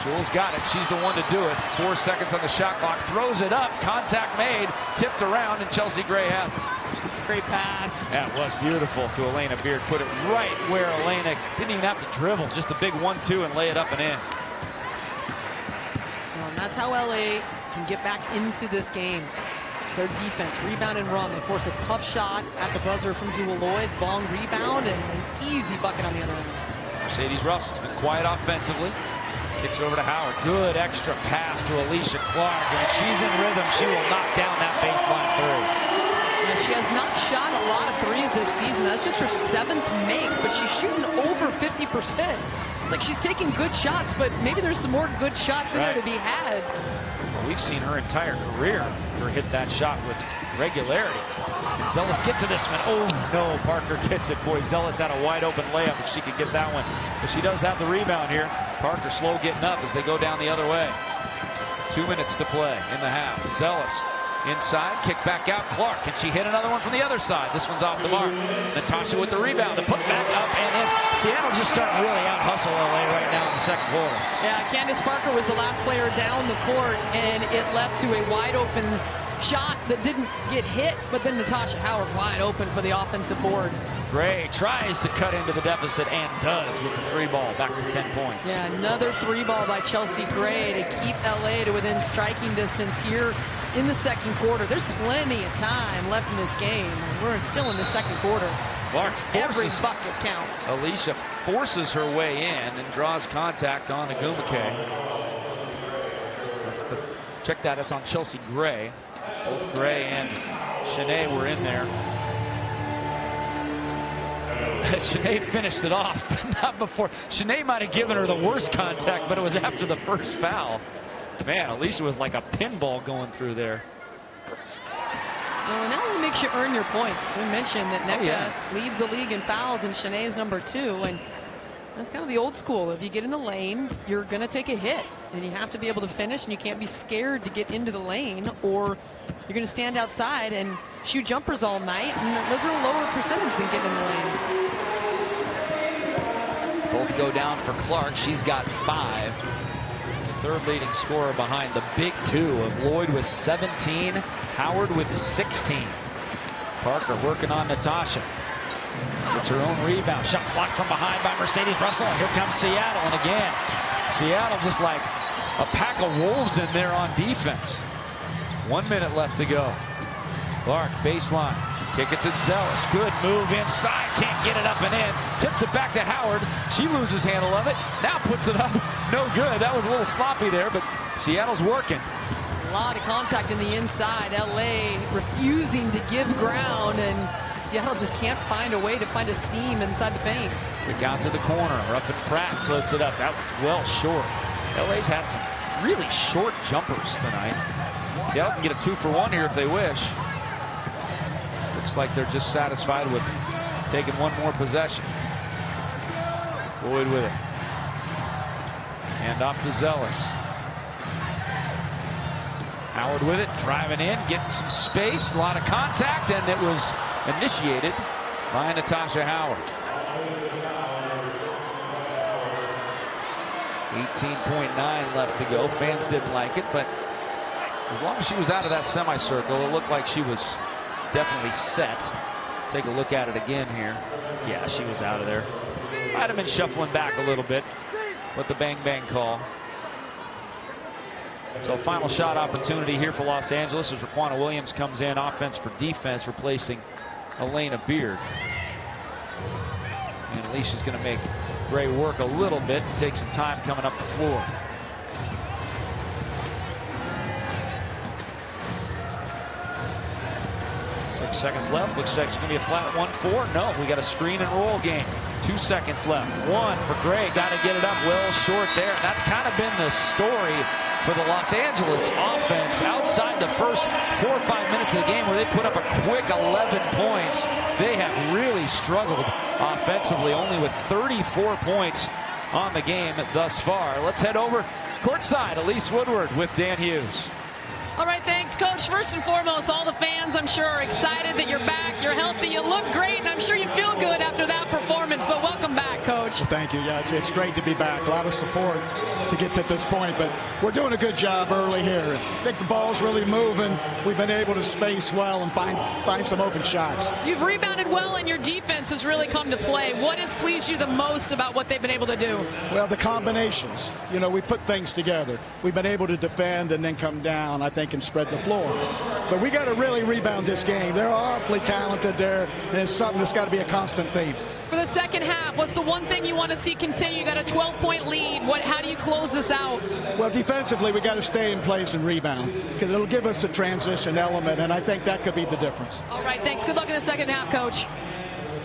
Jewell's got it. She's the one to do it. 4 seconds on the shot clock. Throws it up. Contact made. Tipped around, and Chelsea Gray has it. Great pass. That was beautiful to Alana Beard. Put it right where Alana didn't even have to dribble. Just a big 1-2 and lay it up and in. Well, and that's how LA can get back into this game. Their defense, rebound and run. They force a tough shot at the buzzer from Jewell Loyd. Long rebound and an easy bucket on the other end. Mercedes Russell's been quiet offensively. Kicks over to Howard. Good extra pass to Alicia Clark. And if she's in rhythm, she will knock down that baseline 3. Yeah, she has not shot a lot of threes this season. That's just her 7th make, but she's shooting over 50%. It's like she's taking good shots, but maybe there's some more good shots in there to be had. Well, we've seen her entire career hit that shot with regularity. Can Zealous get to this one? Oh no, Parker gets it. Boy, Zealous had a wide open layup if she could get that one. But she does have the rebound here. Parker slow getting up as they go down the other way. 2 minutes to play in the half. Zealous inside, kick back out. Clark, can she hit another one from the other side? This one's off the mark. Natasha with the rebound to put back up and in. Seattle just starting to really out-hustle LA right now in the second quarter. Yeah, Candace Parker was the last player down the court, and it left to a wide open shot that didn't get hit, but then Natasha Howard wide open for the offensive board. Gray tries to cut into the deficit and does with the 3-ball, back to 10 points. Yeah, another 3-ball by Chelsea Gray to keep LA to within striking distance here in the second quarter. There's plenty of time left in this game. We're still in the second quarter. Clark Every bucket counts. Alicia forces her way in and draws contact on Agumake. Check that, it's on Chelsea Gray. Both Gray and Shanae were in there. Shanae finished it off, but not before. Shanae might have given her the worst contact, but it was after the first foul. Man, Alicia was like a pinball going through there. Well, now it makes you earn your points. We mentioned that NECA leads the league in fouls, and Shanae's number 2. And that's kind of the old school. If you get in the lane, you're going to take a hit, and you have to be able to finish, and you can't be scared to get into the lane, or you're going to stand outside and shoot jumpers all night, and those are a lower percentage than getting in the lane. Both go down for Clark. She's got 5. Third leading scorer behind the big 2 of Lloyd with 17, Howard with 16. Parker working on Natasha. Gets her own rebound. Shot blocked from behind by Mercedes Russell. And here comes Seattle. And again, Seattle just like a pack of wolves in there on defense. 1 minute left to go. Clark, baseline. Kick it to Zealous. Good move inside. Can't get it up and in. Tips it back to Howard. She loses handle of it. Now puts it up. No good. That was a little sloppy there, but Seattle's working. A lot of contact in the inside. LA refusing to give ground, and Seattle just can't find a way to find a seam inside the paint. Kick out to the corner. Ruffin Pratt floats it up. That was well short. LA's had some really short jumpers tonight. Seattle can get a 2-for-1 here if they wish. Looks like they're just satisfied with taking one more possession. Lloyd with it. Hand off to Zealous. Howard with it, driving in, getting some space, a lot of contact, and it was initiated by Natasha Howard. 18.9 left to go. Fans didn't like it, but as long as she was out of that semicircle, it looked like she was definitely set. Take a look at it again here. Yeah, she was out of there. Might have been shuffling back a little bit, but the bang call. So final shot opportunity here for Los Angeles as Raquana Williams comes in, offense for defense, replacing Elena Beard. And Alicia's going to make Gray work a little bit to take some time coming up the floor. 6 seconds left. Looks like it's going to be a flat 1-4. No, we got a screen and roll game. 2 seconds left. 1 for Gray. Got to get it up well short there. And that's kind of been the story for the Los Angeles offense outside the first 4 or 5 minutes of the game where they put up a quick 11 points. They have really struggled offensively, only with 34 points on the game thus far. Let's head over courtside. Elise Woodward with Dan Hughes. All right, thanks, Coach. First and foremost, all the fans, I'm sure, are excited that you're back, you're healthy, you look great, and I'm sure you feel good after that performance, but welcome back, Coach. Well, thank you. Yeah, it's great to be back. A lot of support to get to this point, but we're doing a good job early here. I think the ball's really moving. We've been able to space well and find some open shots. You've rebounded well, and your defense has really come to play. What has pleased you the most about what they've been able to do? Well, the combinations. You know, we put things together. We've been able to defend and then come down, I think, and spread the floor. But we got to really rebound this game. They're awfully talented there, and it's something that's got to be a constant theme. For the second half, what's the one thing you want to see continue? You got a 12-point lead. How do you close this out? Well, defensively, we got to stay in place and rebound because it'll give us the transition element, and I think that could be the difference. All right, thanks. Good luck in the second half, Coach.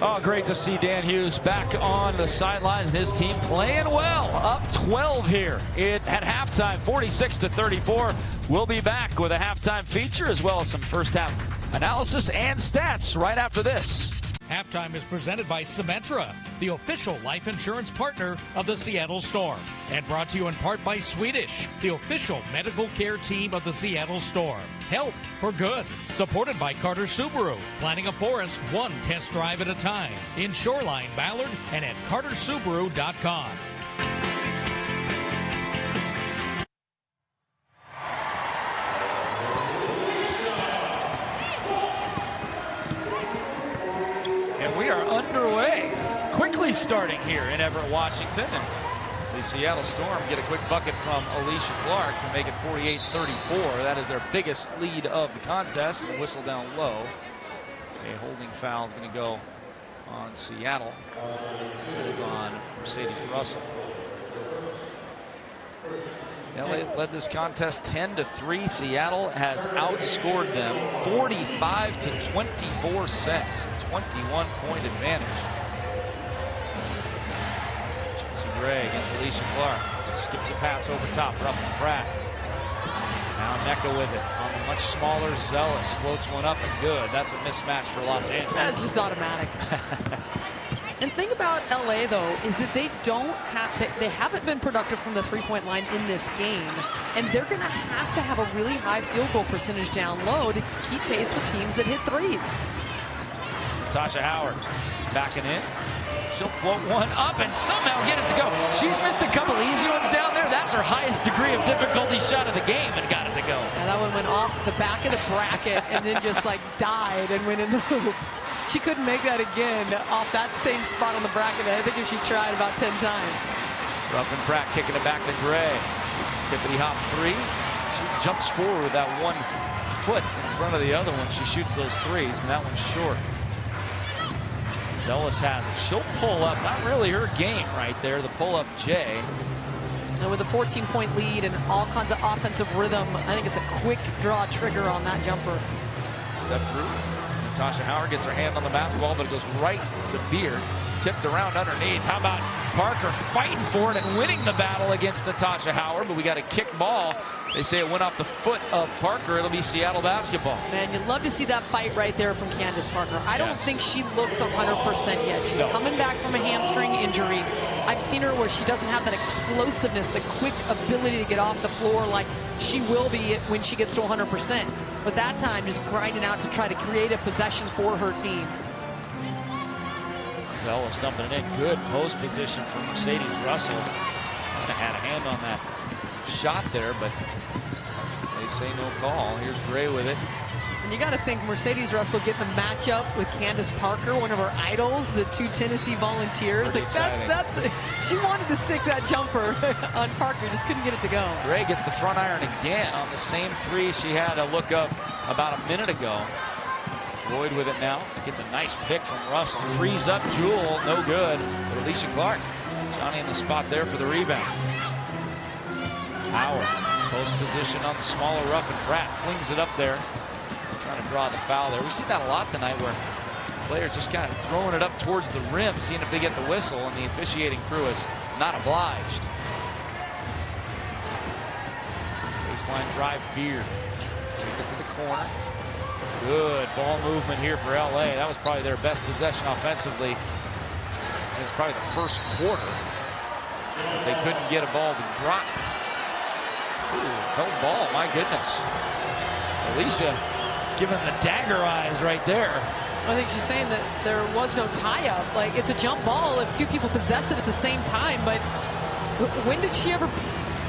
Oh, great to see Dan Hughes back on the sidelines and his team playing well. Up 12 here at halftime, 46-34. We'll be back with a halftime feature as well as some first half analysis and stats right after this. Halftime is presented by Symetra, the official life insurance partner of the Seattle Storm. And brought to you in part by Swedish, the official medical care team of the Seattle Storm. Health for good. Supported by Carter Subaru, planning a forest one test drive at a time. In Shoreline, Ballard, and at cartersubaru.com. We are underway, quickly starting here in Everett, Washington, and the Seattle Storm get a quick bucket from Alicia Clark to make it 48-34. That is their biggest lead of the contest, and the whistle down low. A holding foul is going to go on Seattle. That is on Mercedes Russell. LA led this contest 10-3. Seattle has outscored them 45-24 sets, a 21-point advantage. Gray against Alicia Clark. Skips a pass over top. Ruffin Pratt. Now Nneka with it on the much smaller Zealous. Floats one up and good. That's a mismatch for Los Angeles. That's just automatic. And thing about LA though is that they haven't been productive from the three-point line in this game, and they're going to have a really high field goal percentage down low to keep pace with teams that hit threes. Natasha Howard backing in. She'll float one up and somehow get it to go. She's missed a couple easy ones down there. That's her highest degree of difficulty shot of the game and got it to go. And that one went off the back of the bracket and then just like died and went in the hoop. She couldn't make that again off that same spot on the bracket. I think if she tried about 10 times. Ruffin Pratt kicking it back to Gray. Hippity hop three. She jumps forward with that 1 foot in front of the other one. She shoots those threes and that one's short. Zealous has it. She'll pull up. Not really her game right there. The pull up J. And with a 14-point lead and all kinds of offensive rhythm, I think it's a quick draw trigger on that jumper. Step through. Natasha Howard gets her hand on the basketball, but it goes right to Beard. Tipped around underneath. How about Parker fighting for it and winning the battle against Natasha Howard? But we got a kick ball. They say it went off the foot of Parker. It'll be Seattle basketball. Man, you'd love to see that fight right there from Candace Parker. I don't think she looks 100% yet. She's coming back from a hamstring injury. I've seen her where she doesn't have that explosiveness, the quick ability to get off the floor like she will be when she gets to 100%. But that time, just grinding out to try to create a possession for her team. Zealous dumping it in. Good post position from Mercedes Russell. Had a hand on that shot there, but they say no call. Here's Gray with it. And you got to think Mercedes Russell getting the matchup with Candace Parker, one of her idols, the 2 Tennessee Volunteers. Like that's she wanted to stick that jumper on Parker, just couldn't get it to go. Gray gets the front iron again on the same three she had a look up about a minute ago. Lloyd with it now. Gets a nice pick from Russell. Frees up Jewel. No good. But Alicia Clark. Johnny in the spot there for the rebound. Howard. Post position on the smaller Ruffin Pratt. Flings it up there. Trying to draw the foul there. We've seen that a lot tonight where players just kind of throwing it up towards the rim, seeing if they get the whistle, and the officiating crew is not obliged. Baseline drive, Beard. Take it to the corner. Good ball movement here for LA. That was probably their best possession offensively since probably the first quarter. But they couldn't get a ball to drop. Ooh, no ball, my goodness. Alicia giving the dagger eyes right there. I think she's saying that there was no tie-up. Like, it's a jump ball if two people possess it at the same time, but when did she ever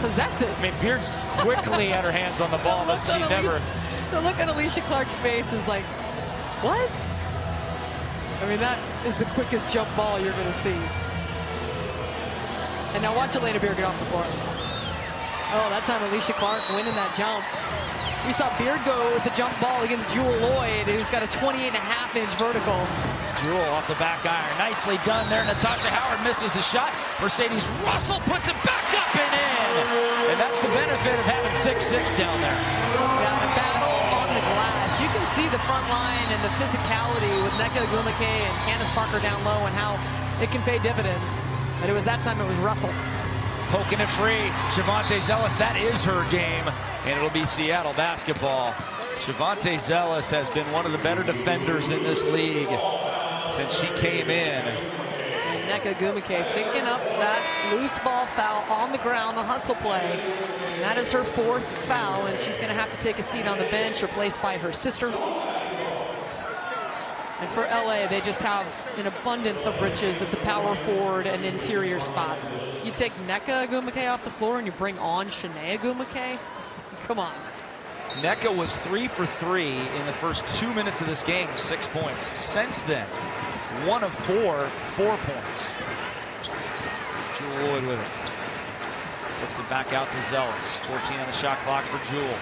possess it? I mean, Beard quickly had her hands on the ball, but she never... The look on Alicia Clark's face is like, what? I mean, that is the quickest jump ball you're going to see. And now watch Elena Beard get off the floor. Oh, that time Alicia Clark winning that jump. We saw Beard go with the jump ball against Jewel Lloyd, who's got a 28.5-inch vertical. Jewel off the back iron. Nicely done there. Natasha Howard misses the shot. Mercedes Russell puts it back up and in. And that's the benefit of having 6'6" down there. Yeah, the battle on the glass. You can see the front line and the physicality with Nneka Ogwumike and Candace Parker down low and how it can pay dividends. But it was that time it was Russell. Poking it free. Shavonte Zealous, that is her game. And it'll be Seattle basketball. Shavonte Zealous has been one of the better defenders in this league since she came in. And Nneka Ogwumike picking up that loose ball foul on the ground, the hustle play. And that is her 4th foul, and she's going to have to take a seat on the bench, replaced by her sister. And for LA, they just have an abundance of riches at the power forward and interior spots. You take Nneka Ogwumike off the floor and you bring on Chiney Ogwumike? Come on. Nneka was 3 for 3 in the first 2 minutes of this game, 6 points. Since then, 1 of 4, 4 points. Jewel Lloyd with it. Flips it back out to Zealous. 14 on the shot clock for Jewel.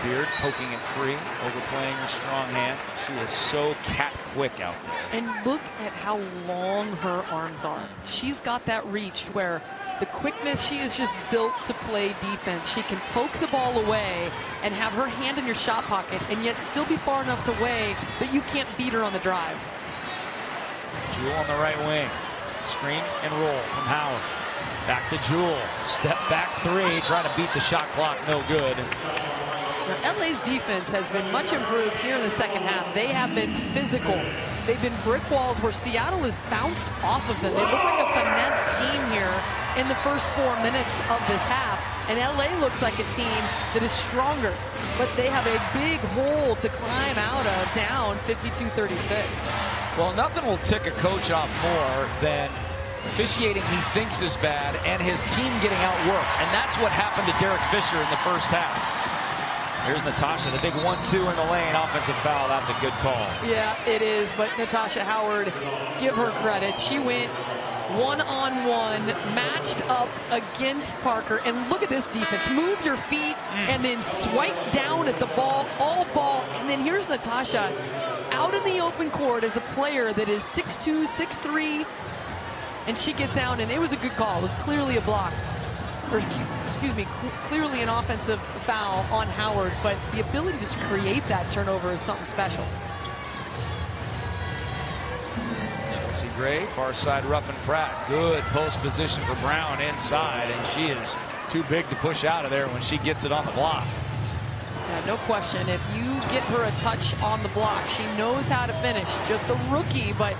Beard poking it free, overplaying her strong hand. She is so cat quick out there. And look at how long her arms are. She's got that reach where the quickness, she is just built to play defense. She can poke the ball away and have her hand in your shot pocket and yet still be far enough away that you can't beat her on the drive. Jewel on the right wing. Screen and roll from Howard. Back to Jewell. Step back three, trying to beat the shot clock. No good. Now, LA's defense has been much improved here in the second half. They have been physical. They've been brick walls where Seattle has bounced off of them. They look like a finesse team here in the first 4 minutes of this half. And LA looks like a team that is stronger, but they have a big hole to climb out of, down 52-36. Well, nothing will tick a coach off more than officiating he thinks is bad and his team getting outworked. And that's what happened to Derek Fisher in the first half. Here's Natasha, the big 1-2 in the lane, offensive foul. That's a good call. Yeah, it is, but Natasha Howard, give her credit. She went one-on-one, matched up against Parker. And look at this defense. Move your feet and then swipe down at the ball, all ball. And then here's Natasha out in the open court as a player that is 6'2", 6'3", and she gets down, and it was a good call. It was clearly a block. Or, excuse me, clearly an offensive foul on Howard, but the ability to create that turnover is something special. Chelsea Gray, far side, Ruffin Pratt. Good post position for Brown inside, and she is too big to push out of there when she gets it on the block. Yeah, no question. If you get her a touch on the block, she knows how to finish. Just a rookie, but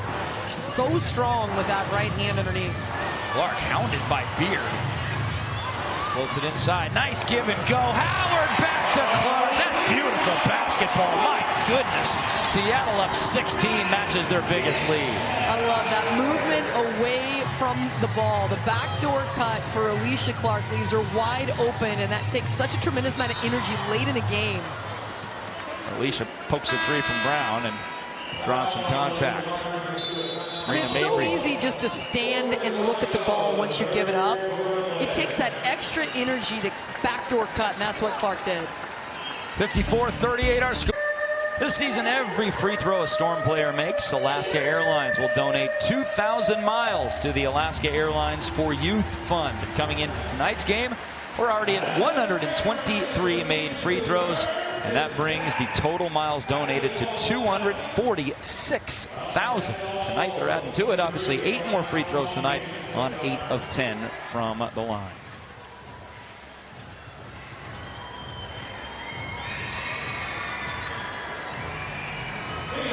so strong with that right hand underneath. Clark hounded by Beard. Floats it inside. Nice give and go. Howard back to Clark. That's beautiful basketball. My goodness. Seattle up 16, matches their biggest lead. I love that movement away from the ball. The backdoor cut for Alicia Clark leaves her wide open, and that takes such a tremendous amount of energy late in the game. Alicia pokes a three from Brown and draws some contact. I mean, it's so easy just to stand and look at the ball once you give it up. It takes that extra energy to backdoor cut, and that's what Clark did. 54-38 our score. This season, every free throw a Storm player makes, Alaska Airlines will donate 2,000 miles to the Alaska Airlines for Youth Fund. Coming into tonight's game, we're already at 123 made free throws, and that brings the total miles donated to 246,000. Tonight they're adding to it, obviously 8 more free throws tonight on 8 of 10 from the line.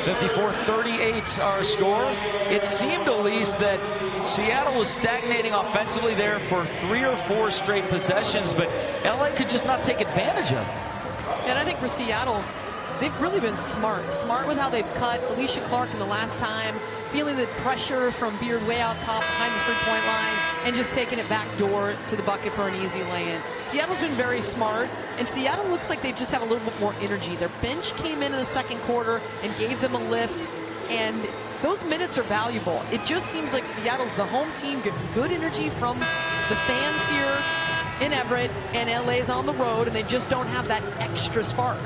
(54-38) our score. It seemed at least that Seattle was stagnating offensively there for 3 or 4 straight possessions, but LA could just not take advantage of it. And I think for Seattle, they've really been smart with how they've cut Alicia Clark in the last time, feeling the pressure from Beard way out top behind the three-point line, and just taking it back door to the bucket for an easy lay-in. Seattle's been very smart, and Seattle looks like they just have a little bit more energy. Their bench came in the second quarter and gave them a lift, and those minutes are valuable. It just seems like Seattle's the home team, getting good energy from the fans here in Everett, and LA's on the road, and they just don't have that extra spark.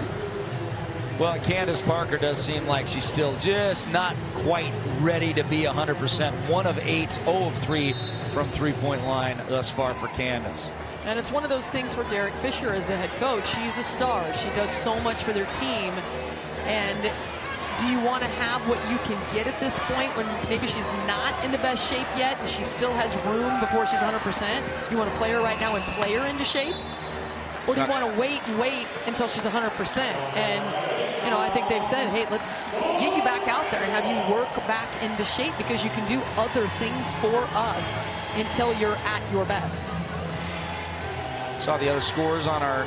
Well, Candace Parker does seem like she's still just not quite ready to be 100%. 1 of 8, 0 of 3 from three-point line thus far for Candace. And it's one of those things where Derek Fisher is the head coach. She's a star. She does so much for their team. And do you want to have what you can get at this point when maybe she's not in the best shape yet and she still has room before she's 100%? You want to play her right now and play her into shape? Or do you want to wait and wait until she's 100%? And, you know, I think they've said, hey, let's get you back out there and have you work back into shape because you can do other things for us until you're at your best. Saw the other scores on our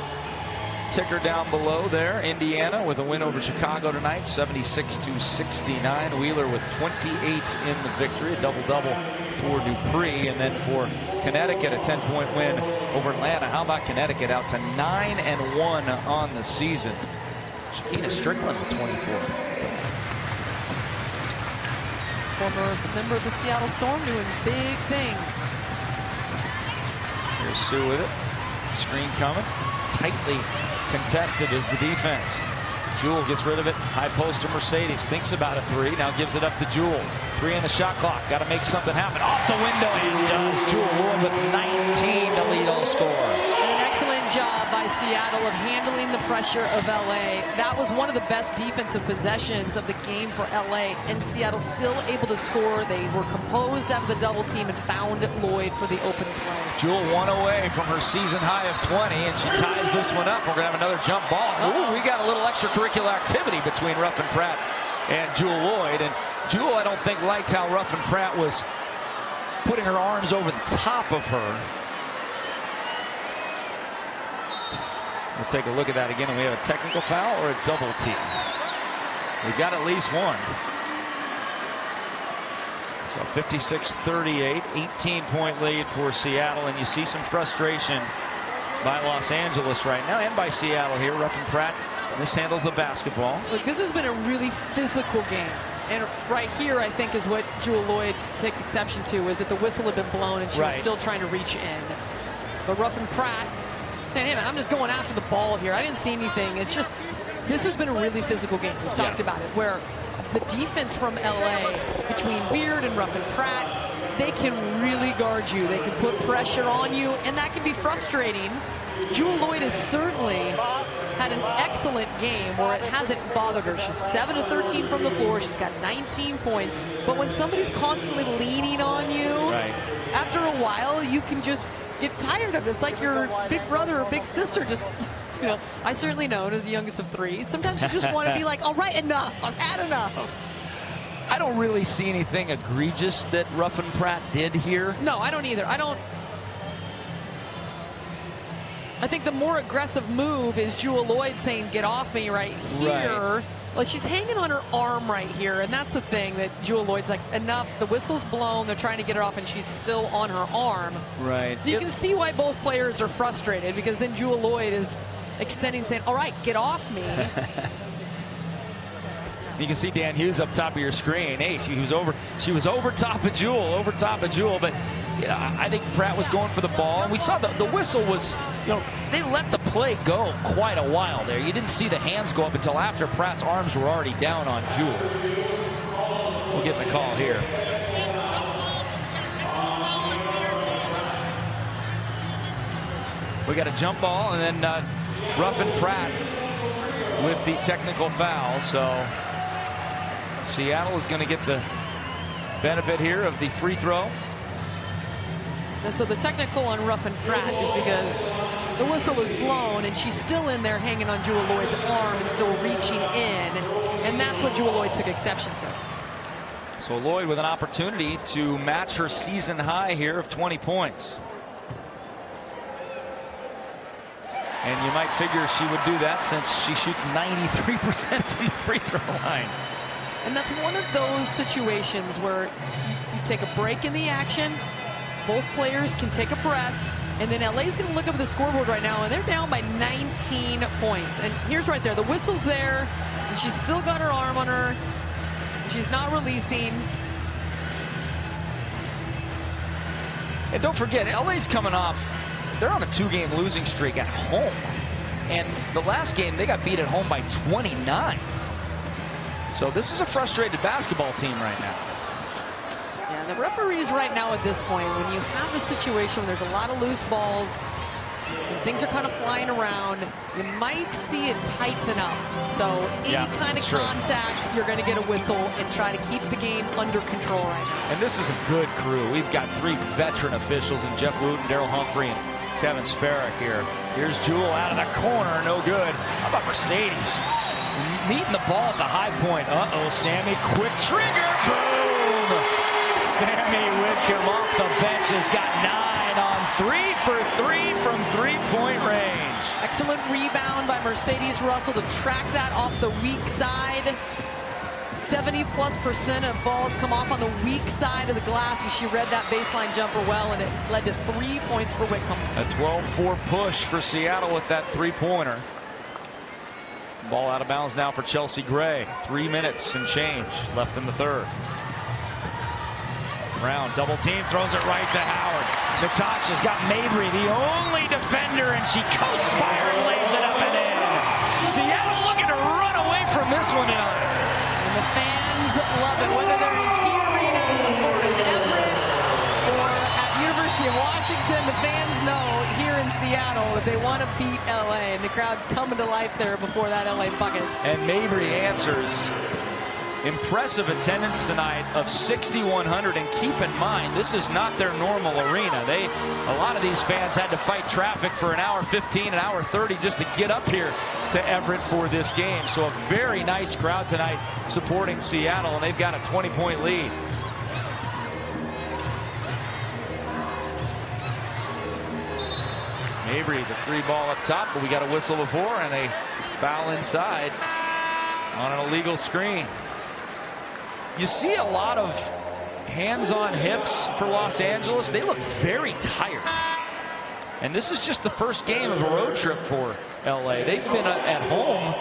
ticker down below there. Indiana with a win over Chicago tonight, 76-69. Wheeler with 28 in the victory, a double-double for Dupree. And then for Connecticut, a 10-point win over Atlanta. How about Connecticut out to 9-1 on the season? Shakina Strickland with 24. Former member of the Seattle Storm doing big things. Here's Sue with it. Screen coming. Tightly contested is the defense. Jewell gets rid of it. High post to Mercedes. Thinks about a 3. Now gives it up to Jewell. 3 in the shot clock. Got to make something happen. Off the window and does. Jewell Ward with 19 to lead all score. And an excellent job by Seattle of handling the pressure of LA. That was one of the best defensive possessions of the game for LA, and Seattle still able to score. They were composed after the double team and found Lloyd for the open play. Jewell 1 away from her season high of 20, and she ties this one up. We're going to have another jump ball. Ooh, we got a little extracurricular activity between Ruffin Pratt and Jewell Loyd. And Jewell, I don't think, liked how Ruffin Pratt was putting her arms over the top of her. We'll take a look at that again, and we have a technical foul or a double team. We've got at least one. So 56-38, 18-point lead for Seattle, and you see some frustration by Los Angeles right now and by Seattle here. Ruffin Pratt mishandles the basketball. Look, this has been a really physical game. And right here, I think, is what Jewell Loyd takes exception to, is that the whistle had been blown and she was still trying to reach in. But Ruffin Pratt saying, hey, man, I'm just going after the ball here. I didn't see anything. It's just, this has been a really physical game. We've talked about it, where the defense from LA, between Beard and Ruffin Pratt, they can really guard you. They can put pressure on you, and that can be frustrating. Jewell Loyd has certainly had an excellent game where it hasn't bothered her. She's 7 of 13 from the floor. She's got 19 points. But when somebody's constantly leaning on you, after a while, you can just get tired of it. It's like your big brother or big sister just, you know, I certainly know as the youngest of 3. Sometimes you just want to be like, all right, enough. I've had enough. I don't really see anything egregious that Ruffin Pratt did here. No, I don't either. I think the more aggressive move is Jewell Loyd saying, get off me right here. Well, she's hanging on her arm right here, and that's the thing that Jewell Loyd's like, enough. The whistle's blown. They're trying to get her off, and she's still on her arm. Right. So you can see why both players are frustrated, because then Jewell Loyd is extending, saying, all right, get off me. You can see Dan Hughes up top of your screen. Hey, she was over top of Jewell, but yeah, I think Pratt was going for the ball, and we saw the whistle was, you know, they let the play go quite a while there. You didn't see the hands go up until after Pratt's arms were already down on Jewell. We'll get the call here. We got a jump ball, and then Ruffin Pratt with the technical foul. So Seattle is going to get the benefit here of the free throw. And so the technical on Ruffin Pratt is because the whistle was blown, and she's still in there hanging on Jewell Loyd's arm and still reaching in. And that's what Jewell Loyd took exception to. So Loyd with an opportunity to match her season high here of 20 points. And you might figure she would do that since she shoots 93% from the free throw line. And that's one of those situations where you take a break in the action, both players can take a breath, and then LA's going to look up at the scoreboard right now, and they're down by 19 points. And here's right there, the whistle's there, and she's still got her arm on her. She's not releasing. And don't forget, LA's coming off, they're on a 2-game losing streak at home. And the last game, they got beat at home by 29. So this is a frustrated basketball team right now. Yeah, the referees right now at this point, when you have a situation where there's a lot of loose balls, and things are kind of flying around, you might see it tighten up. So any kind of contact, you're going to get a whistle and try to keep the game under control right now. And this is a good crew. We've got 3 veteran officials in Jeff Wooten, Daryl Humphrey, and Kevin Sparrick here. Here's Jewell out of the corner, no good. How about Mercedes? Meeting the ball at the high point. Uh-oh, Sammy, quick trigger, boom! Sammy Whitcomb off the bench has got 9 on 3 for 3 from 3-point range. Excellent rebound by Mercedes Russell to track that off the weak side. 70+% of balls come off on the weak side of the glass, and she read that baseline jumper well, and it led to 3 points for Whitcomb. A 12-4 push for Seattle with that 3-pointer. Ball out of bounds now for Chelsea Gray. 3 minutes and change left in the third. Brown double team, throws it right to Howard. Natasha's got Mabry, the only defender, and she coasts by her, lays it up and in. Seattle looking to run away from this one tonight. And the fans love it, whether they're in Key Arena or in Everett or at University of Washington. The fans know here in Seattle Seattle that they want to beat LA, and the crowd coming to life there before that LA bucket. And Mabry answers. Impressive attendance tonight of 6,100, and keep in mind this is not their normal arena. A lot of these fans had to fight traffic for an hour 15, an hour 30 just to get up here to Everett for this game. So a very nice crowd tonight supporting Seattle, and they've got a 20-point lead. Mabry, the 3 ball up top, but we got a whistle before and a foul inside on an illegal screen. You see a lot of hands on hips for Los Angeles. They look very tired. And this is just the first game of a road trip for LA. They've been at home